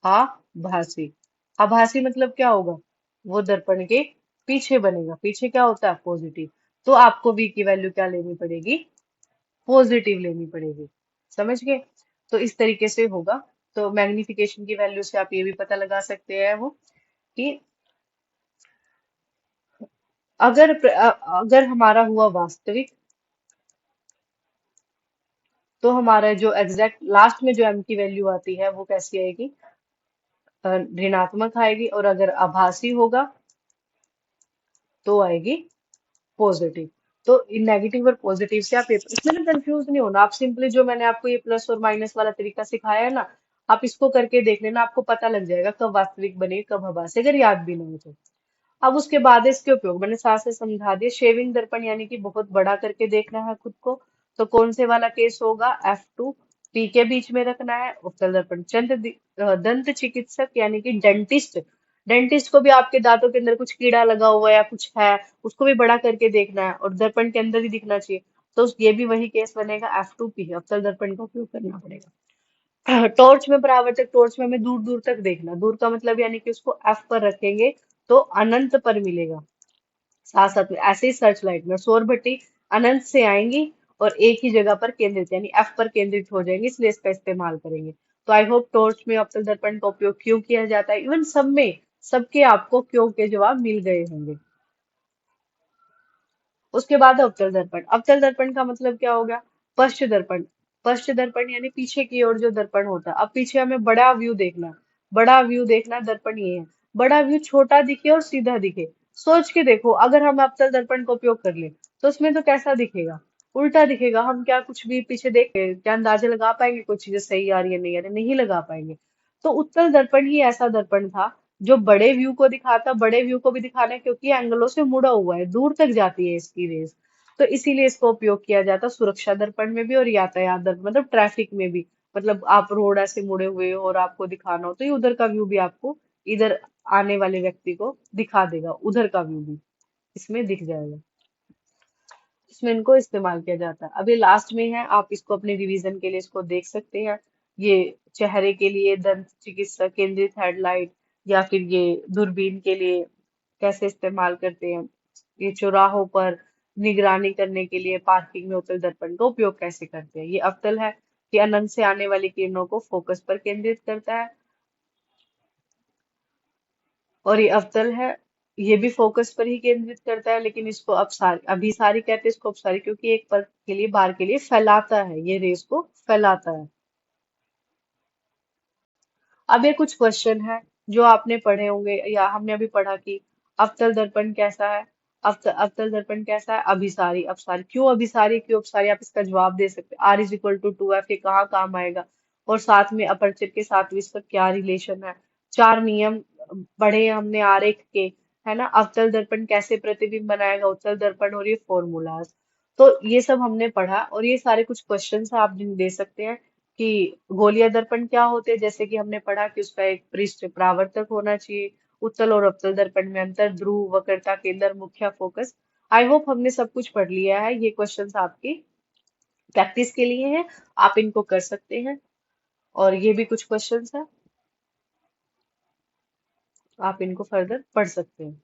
आभासी। आभासी मतलब क्या होगा? वो दर्पण के पीछे बनेगा। पीछे क्या होता है? पॉजिटिव। तो आपको v की वैल्यू क्या लेनी पड़ेगी? पॉजिटिव लेनी पड़ेगी। समझ गए? तो इस तरीके से होगा। तो मैग्निफिकेशन की वैल्यू से आप ये भी पता लगा सकते हैं वो कि अगर हमारा हुआ वास्तविक, तो हमारा जो एग्जैक्ट लास्ट में जो m की वैल्यू आती है वो कैसी आएगी? ऋणात्मक आएगी। और अगर आभासी होगा तो आएगी पॉजिटिव। तो नेगेटिव और पॉजिटिव से आप इसमें ना कंफ्यूज नहीं होना। आप सिंपली जो मैंने आपको ये प्लस और माइनस वाला तरीका सिखाया है ना, आप इसको करके देख लेना, आपको पता लग जाएगा कब वास्तविक बने कब आभासी, अगर याद भी ना हो तो। अब उसके बाद इसके उपयोग मैंने साथ से समझा दिए। शेविंग दर्पण यानी कि बहुत बड़ा करके देखना है खुद को। तो कौन से वाला केस होगा, F2, पी के बीच में रखना है। उत्तल दर्पण दंत चिकित्सक यानी कि डेंटिस्ट, डेंटिस्ट को भी आपके दांतों के अंदर कुछ कीड़ा लगा हुआ है या कुछ है, उसको भी बड़ा करके देखना है और दर्पण के अंदर ही दिखना चाहिए। तो ये भी वही केस बनेगा, F2P, अवतल दर्पण का उपयोग करना पड़ेगा। टॉर्च में परावर्तक टॉर्च में हमें दूर दूर तक देखना, दूर का मतलब यानी कि उसको F पर रखेंगे तो अनंत पर मिलेगा। साथ साथ में ऐसे ही सर्च लाइट में सौर भट्टी अनंत से आएंगी और एक ही जगह पर केंद्रित यानी एफ पर केंद्रित हो जाएंगी, इसलिए इसका इस्तेमाल करेंगे। तो आई होप टॉर्च में अवतल दर्पण का उपयोग क्यों किया जाता है, इवन सब में सबके आपको क्यों के जवाब मिल गए होंगे। उसके बाद अवतल दर्पण, अवतल दर्पण का मतलब क्या हो गया, पश्च दर्पण। पश्च दर्पण यानी पीछे की ओर जो दर्पण होता है। अब पीछे हमें बड़ा व्यू देखना है, बड़ा व्यू देखना, दर्पण ये है। बड़ा व्यू छोटा दिखे और सीधा दिखे, सोच के देखो अगर हम अवतल दर्पण का उपयोग कर ले तो उसमें तो कैसा दिखेगा, उल्टा दिखेगा। हम क्या कुछ भी पीछे देख के क्या अंदाजा लगा पाएंगे कोई चीजें सही आ रही है नहीं आ रही, नहीं लगा पाएंगे। तो उत्तल दर्पण ही ऐसा दर्पण था जो बड़े व्यू को दिखाता, बड़े व्यू को भी दिखाना है क्योंकि एंगलों से मुड़ा हुआ है, दूर तक जाती है इसकी रेस। तो इसीलिए इसका उपयोग किया जाता है सुरक्षा दर्पण में भी और यातायात दर्पण मतलब ट्रैफिक में भी। मतलब आप रोड ऐसे मुड़े हुए हो और आपको दिखाना हो तो ये उधर का व्यू भी आपको इधर आने वाले व्यक्ति को दिखा देगा, उधर का व्यू भी इसमें दिख जाएगा। इसमें इनको इस्तेमाल किया जाता है। अब ये लास्ट में है, आप इसको अपने रिवीजन के लिए इसको देख सकते हैं। ये चेहरे के लिए दंत चिकित्सा केंद्रित हेडलाइट, या फिर ये दूरबीन के लिए कैसे इस्तेमाल करते हैं, ये चौराहों पर निगरानी करने के लिए पार्किंग में उत्तल दर्पण का उपयोग कैसे करते हैं। ये अवतल है कि अनंत से आने वाली किरणों को फोकस पर केंद्रित करता है, और ये अवतल है, ये भी फोकस पर ही केंद्रित करता है, लेकिन इसको अपसारी अभिसारी कहते हैं, इसको अपसारी क्योंकि एक पर के लिए बार के लिए फैलाता है, ये रेस को फैलाता है। अब ये कुछ क्वेश्चन है जो आपने पढ़े होंगे या हमने अभी पढ़ा कि अवतल दर्पण कैसा है, अवतल दर्पण कैसा है, अभिसारी अपसारी, क्यों अभिसारी क्यों अपसारी, आप इसका जवाब दे सकते हैं। R is equal to two F, ये कहाँ काम आएगा, और साथ में अपर्चर के साथ भी इसका क्या रिलेशन है। चार नियम पढ़े हमने आरेख के, है ना। अवतल दर्पण कैसे प्रतिबिंब बनाएगा, उत्तल दर्पण, और ये फॉर्मूलाज। तो ये सब हमने पढ़ा और ये सारे कुछ क्वेश्चन आप जिन दे सकते हैं कि गोलीय दर्पण क्या होते हैं, जैसे कि हमने पढ़ा कि उसका एक पृष्ठ परावर्तक होना चाहिए। उत्तल और अवतल दर्पण में अंतर, ध्रुव, वक्रता, केंद्र, मुख्य फोकस। आई होप हमने सब कुछ पढ़ लिया है। ये क्वेश्चंस आपकी प्रैक्टिस के लिए हैं, आप इनको कर सकते हैं। और ये भी कुछ क्वेश्चंस हैं, आप इनको फर्दर पढ़ सकते हैं।